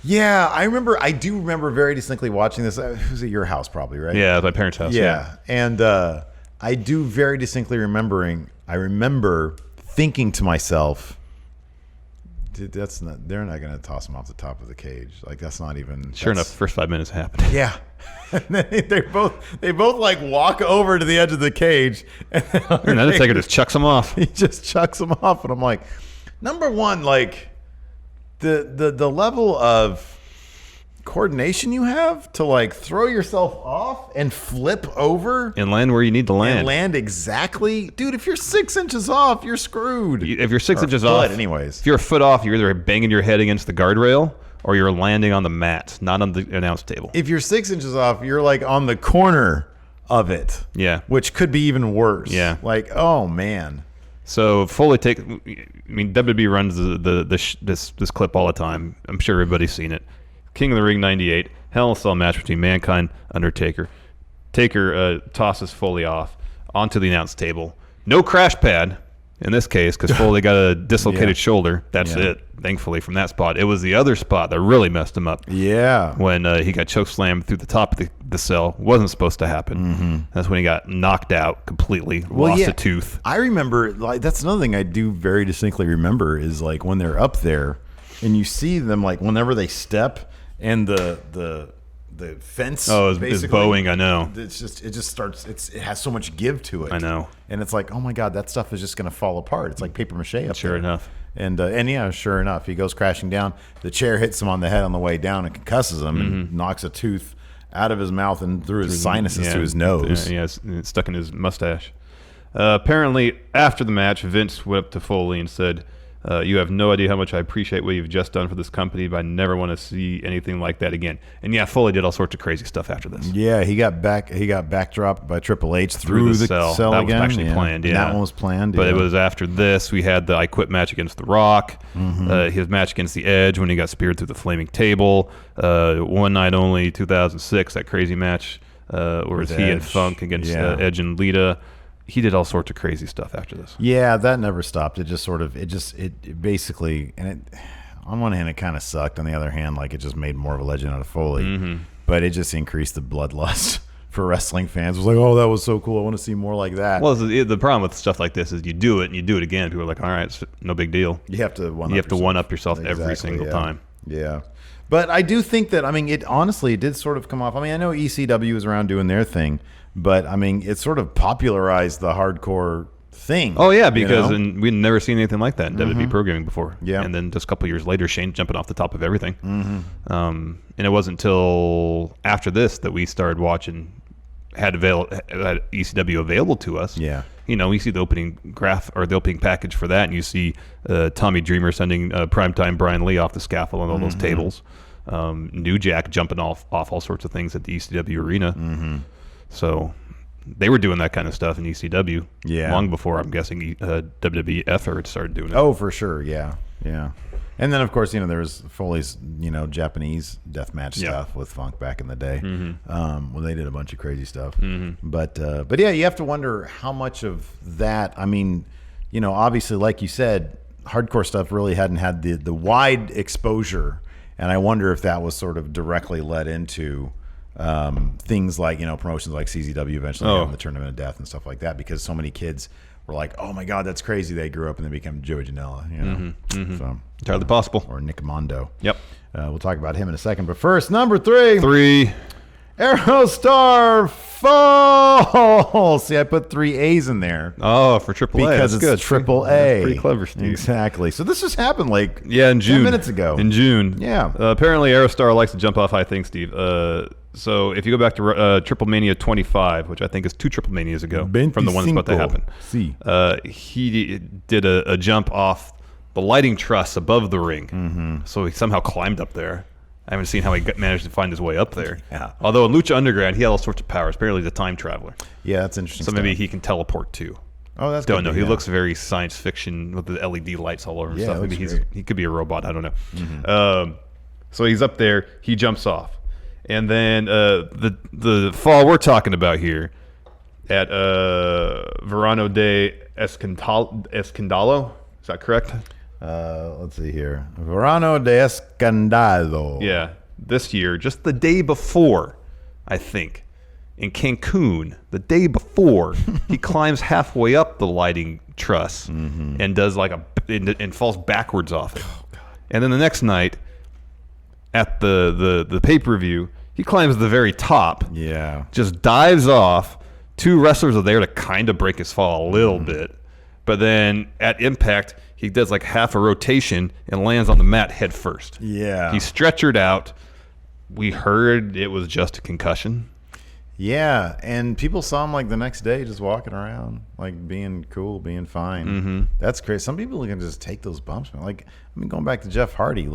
Yeah, I do remember very distinctly watching this. It was at your house, probably, right? Yeah, at my parents' house. Yeah, and I do very distinctly remember thinking to myself, dude, they're not going to toss him off the top of the cage. Like, that's not even. Sure enough, the first 5 minutes happened. Yeah. And then they both like walk over to the edge of the cage, and then Undertaker just chucks him off. He just chucks him off, and I'm like, number one, like the level of coordination you have to like throw yourself off and flip over and land where you need to land. And land exactly, dude. If you're 6 inches off, you're screwed. If you're 6 inches off, anyways. If you're a foot off, you're either banging your head against the guardrail or you're landing on the mat, not on the announce table. If you're 6 inches off, you're like on the corner of it. Yeah. Which could be even worse. Yeah. Like, oh man. So WWE runs this clip all the time. I'm sure everybody's seen it. King of the Ring '98, Hell in a Cell match between Mankind, Undertaker. Taker tosses Foley off onto the announce table. No crash pad in this case because Foley got a dislocated shoulder. That's it. Thankfully, from that spot. It was the other spot that really messed him up. Yeah. When he got chokeslammed through the top of the cell. Wasn't supposed to happen. Mm-hmm. That's when he got knocked out completely, lost a tooth. I remember, like, that's another thing I do very distinctly remember is like when they're up there and you see them like whenever they step and the fence is bowing. I know. It just starts. It has so much give to it. I know. And it's like, oh my God, that stuff is just going to fall apart. It's like paper mache up Sure there. enough. And yeah, sure enough, he goes crashing down. The chair hits him on the head on the way down and concusses him and knocks a tooth out of his mouth and through his sinuses to his nose. Yeah, it's stuck in his mustache. Apparently, after the match, Vince went up to Foley and said, you have no idea how much I appreciate what you've just done for this company, but I never want to see anything like that again. And yeah, Foley did all sorts of crazy stuff after this. Yeah, he got backdropped by Triple H through the cell that again. Was actually planned. Yeah, that one was planned. But it was after this we had the I Quit match against The Rock, his match against The Edge when he got speared through the flaming table. One Night Only 2006, that crazy match where it's he and Funk against Edge and Lita. He did all sorts of crazy stuff after this. Yeah, that never stopped. It just sort of, it basically, and on one hand, it kind of sucked. On the other hand, like it just made more of a legend out of Foley. Mm-hmm. But it just increased the bloodlust for wrestling fans. It was like, oh, that was so cool. I want to see more like that. Well, the problem with stuff like this is you do it and you do it again. People are like, all right, it's no big deal. You have to one up yourself every single time. Yeah. But I do think that, I mean, it did sort of come off. I mean, I know ECW was around doing their thing, but I mean, it sort of popularized the hardcore thing. Oh yeah, because and we'd never seen anything like that in WWE programming before. Yeah. And then just a couple years later, Shane jumping off the top of everything. And it wasn't until after this that we started watching, had ECW available to us. Yeah. You know, we see the opening graph or the opening package for that, and you see Tommy Dreamer sending primetime Brian Lee off the scaffold on all those tables. New Jack jumping off all sorts of things at the ECW arena. So they were doing that kind of stuff in ECW long before, I'm guessing, WWE Everett started doing it. Oh, for sure. Yeah. Yeah. And then, of course, there was Foley's, Japanese deathmatch stuff with Funk back in the day when they did a bunch of crazy stuff. But yeah, you have to wonder how much of that, I mean, obviously, like you said, hardcore stuff really hadn't had the wide exposure. And I wonder if that was sort of directly led into things like, promotions like CZW eventually having the Tournament of Death and stuff like that, because so many kids were like, oh my God, that's crazy. They grew up and they became Joey Janella, So entirely possible. Or Nick Mondo. Yep. We'll talk about him in a second. But first, number 3. Aerostar Fall. See, I put 3 A's in there. Oh, for AAA. Because that's it's good. Triple A. That's pretty clever, Steve. Exactly. So this just happened in June. 10 minutes ago. In June. Yeah. Apparently, Aerostar likes to jump off high things, Steve. So if you go back to Triple Mania 25, which I think is 2 Triple Manias ago from the one that's about to happen, he did a jump off the lighting truss above the ring. So he somehow climbed up there. I haven't seen how he managed to find his way up there. Yeah. Although in Lucha Underground, he had all sorts of powers. Apparently, he's a time traveler. Yeah, that's interesting. So maybe he can teleport too. Oh, that's don't know. He looks very science fiction with the LED lights all over and stuff. Maybe he could be a robot. I don't know. So he's up there. He jumps off, and then the fall we're talking about here at Verano de Escandalo. Is that correct? Let's see here. Verano de Escandalo. Yeah, this year, just the day before, I think, in Cancun, the day before, he climbs halfway up the lighting truss and does and falls backwards off it. Oh, God. And then the next night, at the pay-per-view, he climbs the very top. Yeah. Just dives off. 2 wrestlers are there to kind of break his fall a little bit. But then at Impact, he does like half a rotation and lands on the mat head first. Yeah. He's stretchered out. We heard it was just a concussion. Yeah, and people saw him the next day just walking around, being cool, being fine. That's crazy. Some people can just take those bumps, man. Going back to Jeff Hardy,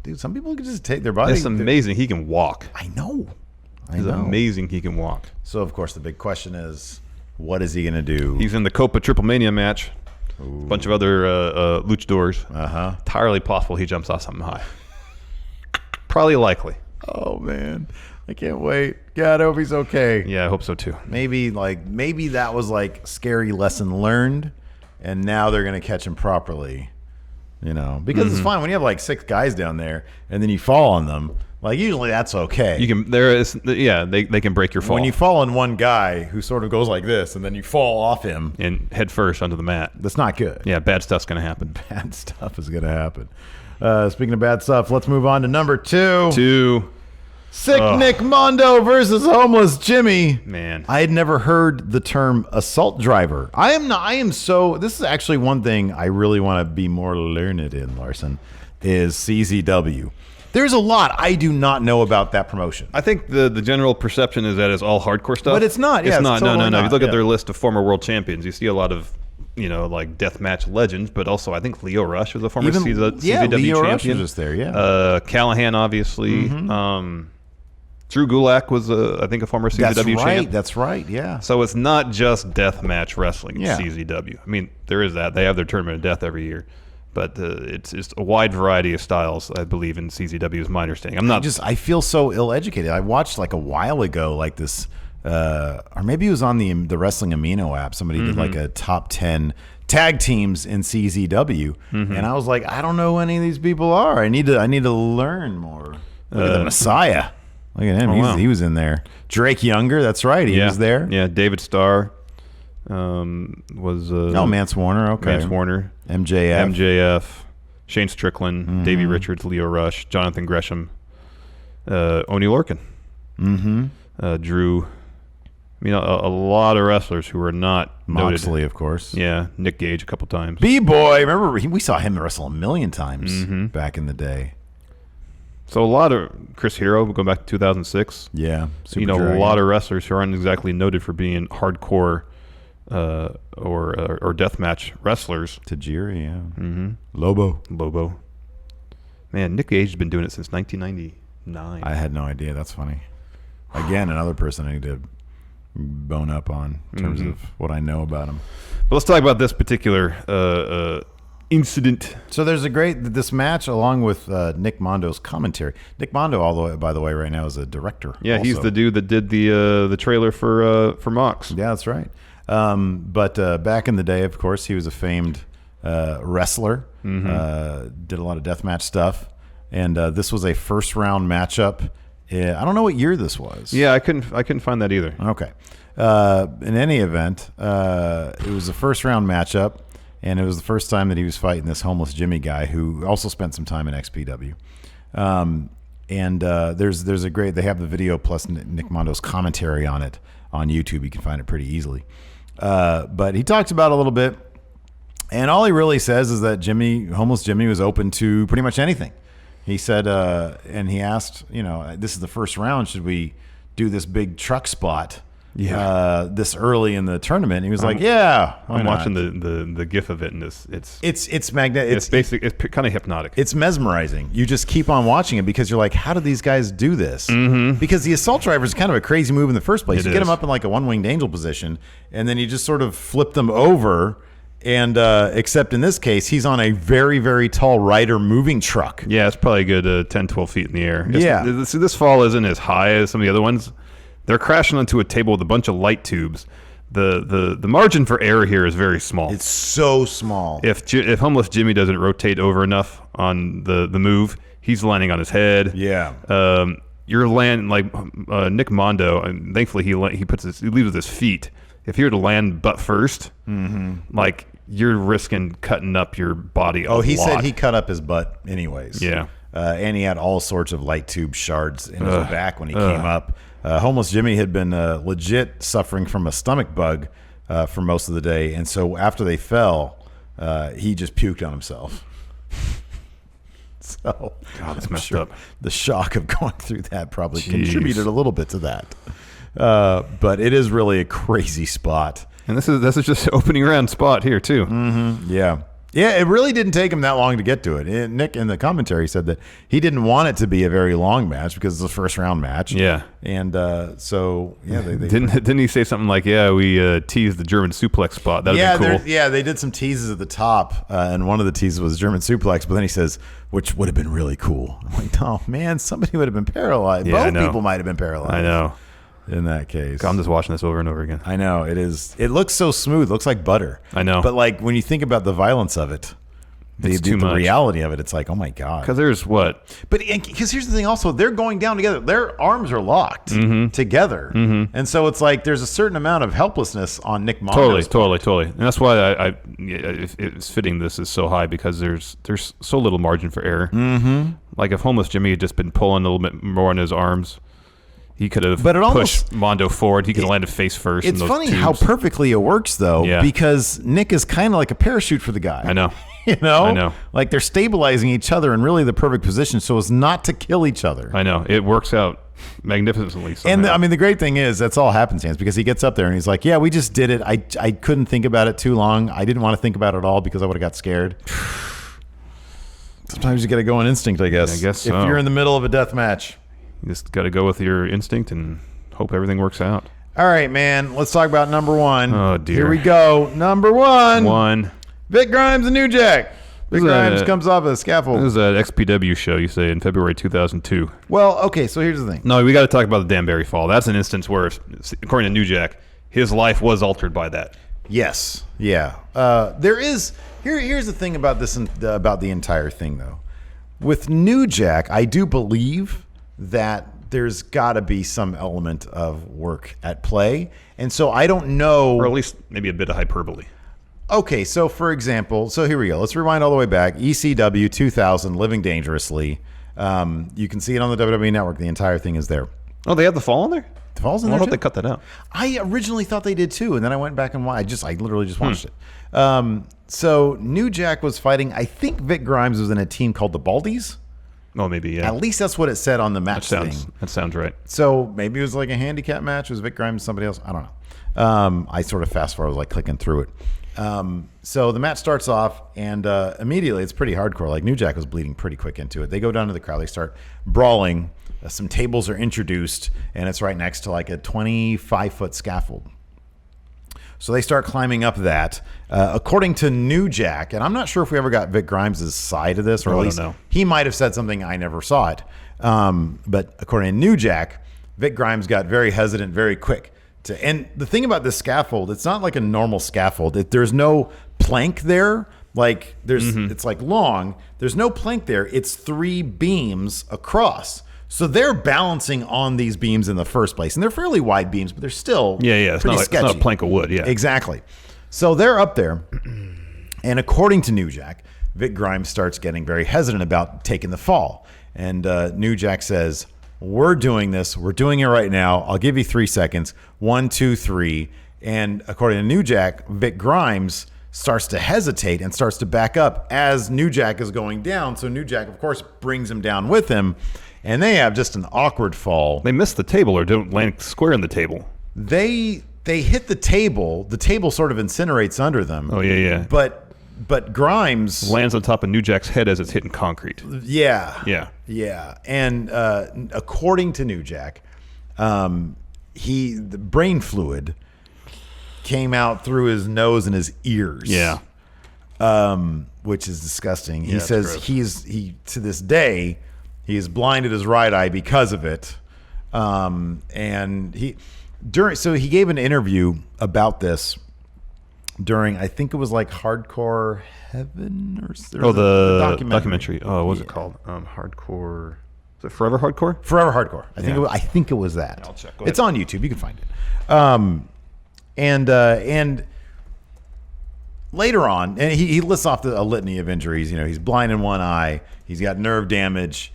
dude, some people can just take their body. It's amazing he can walk. I know. It's amazing he can walk. So, of course, the big question is, what is he going to do? He's in the Copa Triple Mania match. A bunch of other luchadors. Entirely possible he jumps off something high. Probably likely. Oh, man. I can't wait. God, I hope he's okay. Yeah, I hope so, too. Maybe that was scary lesson learned, and now they're going to catch him properly. Because it's fine when you have 6 guys down there, and then you fall on them. Usually that's okay. They can break your fall. When you fall on one guy who sort of goes like this, and then you fall off him and head first onto the mat, that's not good. Yeah, bad stuff's gonna happen. Bad stuff is gonna happen. Speaking of bad stuff, let's move on to number 2. Sick Nick Mondo versus homeless Jimmy. Man, I had never heard the term assault driver. This is actually one thing I really want to be more learned in, Larson, is CZW. There's a lot I do not know about that promotion. I think the general perception is that it's all hardcore stuff. But it's not. It's not. Totally no. If you look at their list of former world champions, you see a lot of, deathmatch legends, but also I think Leo Rush was a former CZW Leo champion. Rush was just there, Callahan, obviously. Drew Gulak was, I think, a former CZW champion. That's right, yeah. So it's not just deathmatch wrestling in CZW. I mean, there is that. They have their Tournament of Death every year. But it's just a wide variety of styles, I believe, in CZW is my understanding. I feel so ill-educated. I watched a while ago this, or maybe it was on the Wrestling Amino app. Somebody did a top 10 tag teams in CZW, and I was like, I don't know who any of these people are. I need to learn more. Look at the Messiah. Look at him. He was in there. Drake Younger. That's right. He was there. Yeah. David Starr was. Mance Warner. Okay. Mance Warner. MJF. Shane Strickland. Davey Richards. Leo Rush. Jonathan Gresham. Oney Lorcan. Drew. I mean, a lot of wrestlers who were not Moxley, noted. of course. Yeah, Nick Gage a couple times. B-Boy. Remember, we saw him wrestle a million times back in the day. So a lot of Chris Hero, going back to 2006. Yeah. Super Dragon. A lot of wrestlers who aren't exactly noted for being hardcore or deathmatch wrestlers. Tajiri, yeah. Lobo. Man, Nick Gage has been doing it since 1999. I had no idea. That's funny. Again, another person I need to bone up on in terms of what I know about him. But let's talk about this particular incident. So there's this match along with Nick Mondo's commentary. Nick Mondo, by the way, right now is a director. Yeah, also. He's the dude that did the trailer for Mox. Yeah, that's right. But back in the day, of course, he was a famed wrestler. Did a lot of deathmatch stuff, and this was a first round matchup. I don't know what year this was. Yeah, I couldn't find that either. Okay. In any event, it was a first round matchup, and it was the first time that he was fighting this homeless Jimmy guy who also spent some time in XPW. And there's a great, they have the video plus Nick Mondo's commentary on it on YouTube. You can find it pretty easily. But he talks about it a little bit, and all he really says is that homeless Jimmy was open to pretty much anything. He said, and he asked, this is the first round. Should we do this big truck spot this early in the tournament? And he was like, yeah. I'm watching the GIF of it, and it's magnetic. It's basic. It's kind of hypnotic. It's mesmerizing. You just keep on watching it because you're like, how do these guys do this? Because the assault driver is kind of a crazy move in the first place. You get them up in like a one-winged angel position, and then you just sort of flip them over. And except in this case, he's on a very, very tall rider moving truck. Yeah, it's probably a good 10, 12 feet in the air. This fall isn't as high as some of the other ones. They're crashing onto a table with a bunch of light tubes. The margin for error here is very small. It's so small. If homeless Jimmy doesn't rotate over enough on the move, he's landing on his head. Yeah. You're landing like Nick Mondo, and thankfully he leads with his feet. If he were to land butt first, like you're risking cutting up your body a lot. He said he cut up his butt anyways. Yeah. And he had all sorts of light tube shards in his back when he came up. Homeless Jimmy had been legit suffering from a stomach bug for most of the day. And so after they fell, he just puked on himself. So God, that's messed up. The shock of going through that probably contributed a little bit to that. But it is really a crazy spot. And this is just opening round spot here too. Yeah. Yeah, it really didn't take him that long to get to it. And Nick in the commentary said that he didn't want it to be a very long match because it's a first round match. Yeah. And they didn't he say something like, we teased the German suplex spot. That'd be cool. Yeah, they did some teases at the top, and one of the teases was German suplex, but then he says, which would have been really cool. I'm like, oh man, somebody would have been paralyzed. Yeah, both people might have been paralyzed. I know. In that case, I'm just watching this over and over again. I know it is. It looks so smooth. It looks like butter. I know. But like when you think about the violence of it, the reality of it, it's like, oh my god. Because there's what? But because here's the thing. Also, they're going down together. Their arms are locked together, and so it's like there's a certain amount of helplessness on Nick Mondo's Totally. And that's why it's fitting. This is so high because there's so little margin for error. Like if homeless Jimmy had just been pulling a little bit more on his arms, he could have pushed Mondo forward. He could have landed face first. It's funny how perfectly it works, though, because Nick is kind of like a parachute for the guy. I know. I know. Like they're stabilizing each other in really the perfect position so as not to kill each other. I know. It works out magnificently somehow. And the great thing is that's all happenstance because he gets up there and he's like, yeah, we just did it. I couldn't think about it too long. I didn't want to think about it at all because I would have got scared. Sometimes you got to go on instinct, I guess. I guess so. If you're in the middle of a death match. You just got to go with your instinct and hope everything works out. All right, man. Let's talk about number one. Oh, dear. Here we go. Number one. Vic Grimes and New Jack. Vic Grimes comes off a scaffold. This is an XPW show, you say, in February 2002. Well, okay, so here's the thing. No, we got to talk about the Danbury Fall. That's an instance where, according to New Jack, his life was altered by that. Yes. Yeah. There is... Here's the thing about this, about the entire thing, though. With New Jack, I do believe that there's got to be some element of work at play. And so I don't know. Or at least maybe a bit of hyperbole. Okay, so for example, so here we go. Let's rewind all the way back. ECW 2000, Living Dangerously. You can see it on the WWE Network. The entire thing is there. Oh, they have the Fall in there? The Fall's in there. there. I hope they cut that out. I originally thought they did too, and then I went back and watched. I literally just watched it. So New Jack was fighting. I think Vic Grimes was in a team called the Baldies. Oh, maybe, yeah. At least that's what it said on the match thing. That sounds right. So maybe it was like a handicap match. Was Vic Grimes somebody else? I don't know. I sort of fast forward, I was like clicking through it. So the match starts off, and immediately it's pretty hardcore. Like New Jack was bleeding pretty quick into it. They go down to the crowd. They start brawling. Some tables are introduced, and it's right next to like a 25-foot scaffold. So they start climbing up that. According to New Jack, and I'm not sure if we ever got Vic Grimes' side of this, or at least he might have said something, I never saw it. But according to New Jack, Vic Grimes got very hesitant very quick. And the thing about this scaffold, it's not like a normal scaffold. There's no plank there. Like it's like long. There's no plank there. It's 3 beams across. So they're balancing on these beams in the first place, and they're fairly wide beams, but they're still It's pretty not sketchy. It's not a plank of wood. Yeah, exactly. So they're up there, and according to New Jack, Vic Grimes starts getting very hesitant about taking the fall, and New Jack says, "We're doing this. We're doing it right now. I'll give you 3 seconds. 1, 2, 3." And according to New Jack, Vic Grimes starts to hesitate and starts to back up as New Jack is going down. So New Jack, of course, brings him down with him. And they have just an awkward fall. They miss the table or don't land square in the table. They hit the table. The table sort of incinerates under them. Oh, yeah. But Grimes lands on top of New Jack's head as it's hitting concrete. Yeah. And according to New Jack, the brain fluid came out through his nose and his ears. Yeah. Which is disgusting. He Yeah, says he to this day, he is blinded his right eye because of it. And he gave an interview about this during, I think it was like Hardcore Heaven or the documentary. Oh, what was it called? Hardcore. Is it Forever Hardcore? Forever Hardcore. I think it was that. I'll check. It's on YouTube. You can find it. And later on, and he lists off a litany of injuries. He's blind in one eye. He's got nerve damage.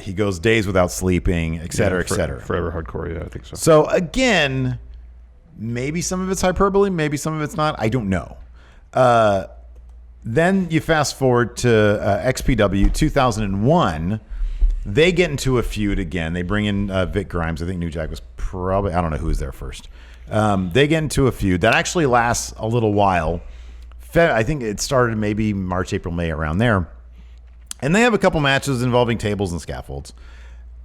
He goes days without sleeping, et cetera, et cetera. Forever Hardcore, yeah, I think so. So again, maybe some of it's hyperbole, maybe some of it's not. I don't know. Then you fast forward to XPW 2001. They get into a feud again. They bring in Vic Grimes. I think New Jack was probably, I don't know who was there first. They get into a feud that actually lasts a little while. I think it started maybe March, April, May, around there. And they have a couple matches involving tables and scaffolds.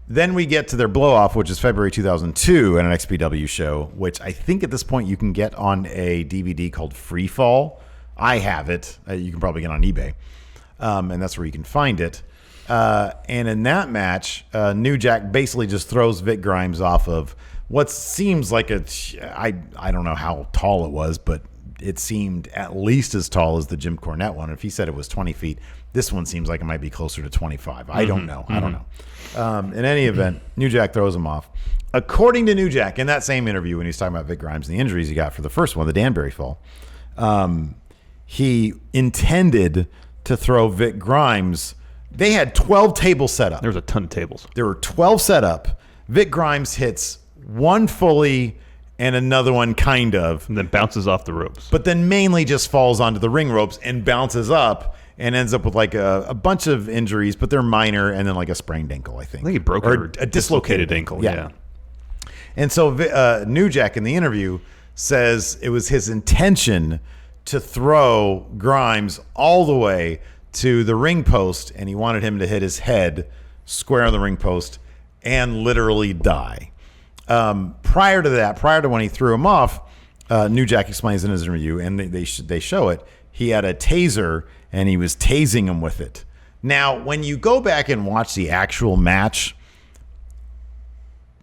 Then we get to their blow-off, which is February 2002 at an XPW show, which I think at this point you can get on a DVD called Free Fall. I have it. You can probably get on eBay. And that's where you can find it. And in that match, New Jack basically just throws Vic Grimes off of what seems like I don't know how tall it was, but it seemed at least as tall as the Jim Cornette one. If he said it was 20 feet, this one seems like it might be closer to 25. I don't know. I don't know. In any event, New Jack throws him off. According to New Jack, in that same interview when he's talking about Vic Grimes and the injuries he got for the first one, the Danbury Fall, he intended to throw Vic Grimes. They had 12 tables set up. There was a ton of tables. There were 12 set up. Vic Grimes hits one fully and another one kind of. And then bounces off the ropes. But then mainly just falls onto the ring ropes and bounces up and ends up with like a bunch of injuries, but they're minor, and then like a sprained ankle, I think. I think he broke or a dislocated ankle. Yeah. And so New Jack in the interview says it was his intention to throw Grimes all the way to the ring post, and he wanted him to hit his head square on the ring post and literally die. Prior to when he threw him off, New Jack explains in his interview, and they show it, he had a taser, and he was tasing him with it. Now, when you go back and watch the actual match,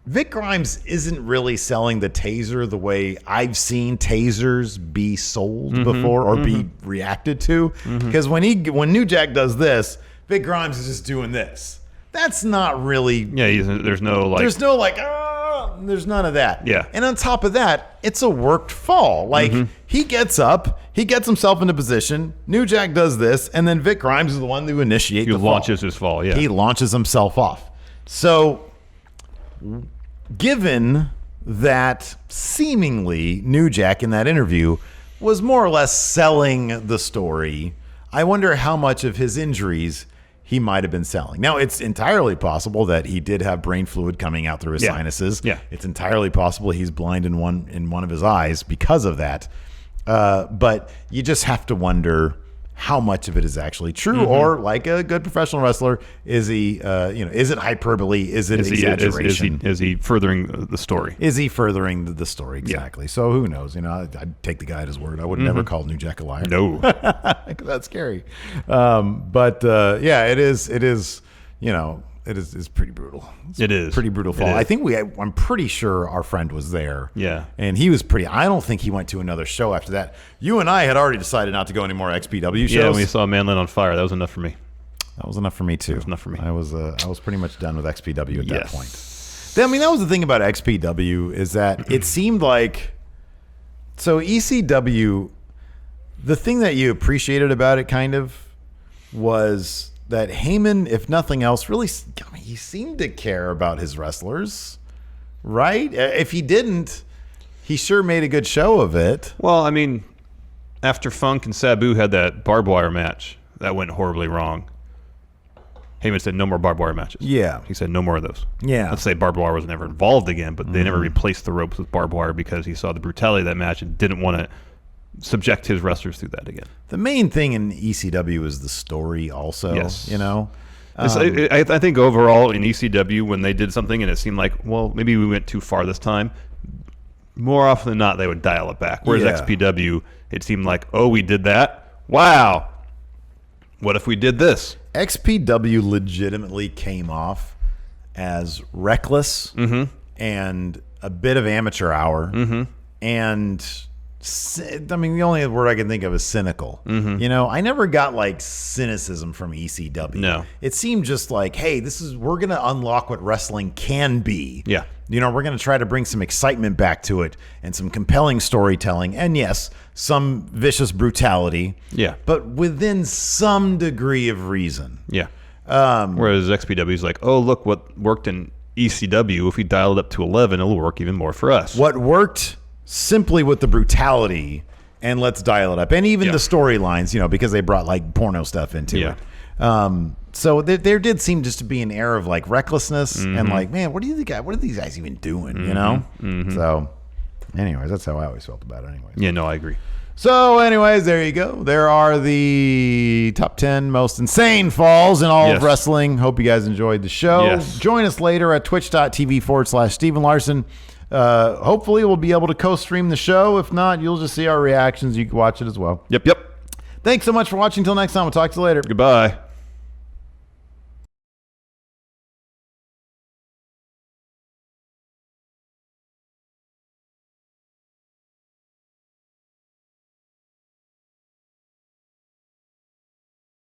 Vic Grimes isn't really selling the taser the way I've seen tasers be sold before or be reacted to. Because when New Jack does this, Vic Grimes is just doing this. That's not really. Yeah, there's no like. There's none of that. Yeah. And on top of that, it's a worked fall. Like, he gets up, he gets himself into position, New Jack does this, and then Vic Grimes is the one to initiate the fall. He launches his fall, yeah. He launches himself off. So, given that seemingly New Jack in that interview was more or less selling the story, I wonder how much of his injuries he might have been selling. Now, it's entirely possible that he did have brain fluid coming out through his sinuses. Yeah. It's entirely possible he's blind in one of his eyes because of that. But you just have to wonder how much of it is actually true, or like a good professional wrestler, is he, is it hyperbole? Is it exaggeration? Is he furthering the story? Is he furthering the story? Exactly. Yeah. So who knows? I'd take the guy at his word. I would never call New Jack a liar. No. That's scary. It is pretty brutal. It is pretty brutal fall. I think I'm pretty sure our friend was there. Yeah. And he was I don't think he went to another show after that. You and I had already decided not to go any more XPW shows. Yeah, when we saw Man Lit on Fire, that was enough for me. That was enough for me too. It was enough for me. I was pretty much done with XPW at that point. I mean, that was the thing about XPW is that it seemed like, so ECW, the thing that you appreciated about it kind of was that Heyman, if nothing else, really, he seemed to care about his wrestlers, right? If he didn't, he sure made a good show of it. Well, I mean, after Funk and Sabu had that barbed wire match, that went horribly wrong. Heyman said no more barbed wire matches. Yeah. He said no more of those. Yeah. Let's say barbed wire was never involved again, but they never replaced the ropes with barbed wire because he saw the brutality of that match and didn't want to subject his wrestlers through that again. The main thing in ECW is the story also, yes. I think overall in ECW, when they did something and it seemed like, well, maybe we went too far this time, more often than not, they would dial it back. Whereas XPW, it seemed like, oh, we did that? Wow. What if we did this? XPW legitimately came off as reckless and a bit of amateur hour and I mean, the only word I can think of is cynical. I never got like cynicism from ECW. No. It seemed just like, hey, we're going to unlock what wrestling can be. Yeah. We're going to try to bring some excitement back to it and some compelling storytelling. And yes, some vicious brutality. Yeah. But within some degree of reason. Yeah. Whereas XPW is like, oh, look what worked in ECW. If we dial it up to 11, it'll work even more for us. What worked simply with the brutality, and let's dial it up, and even the storylines, because they brought like porno stuff into it. So there did seem just to be an air of like recklessness and like, man, what are these guys even doing? So, anyways, that's how I always felt about it. Anyways, yeah, no, I agree. So, anyways, there you go. There are the top 10 most insane falls in all of wrestling. Hope you guys enjoyed the show. Yes. Join us later at twitch.tv/Steven Larson. Hopefully we'll be able to co-stream the show. If not, you'll just see our reactions. You can watch it as well. Yep. Thanks so much for watching. Until next time, we'll talk to you later. Goodbye.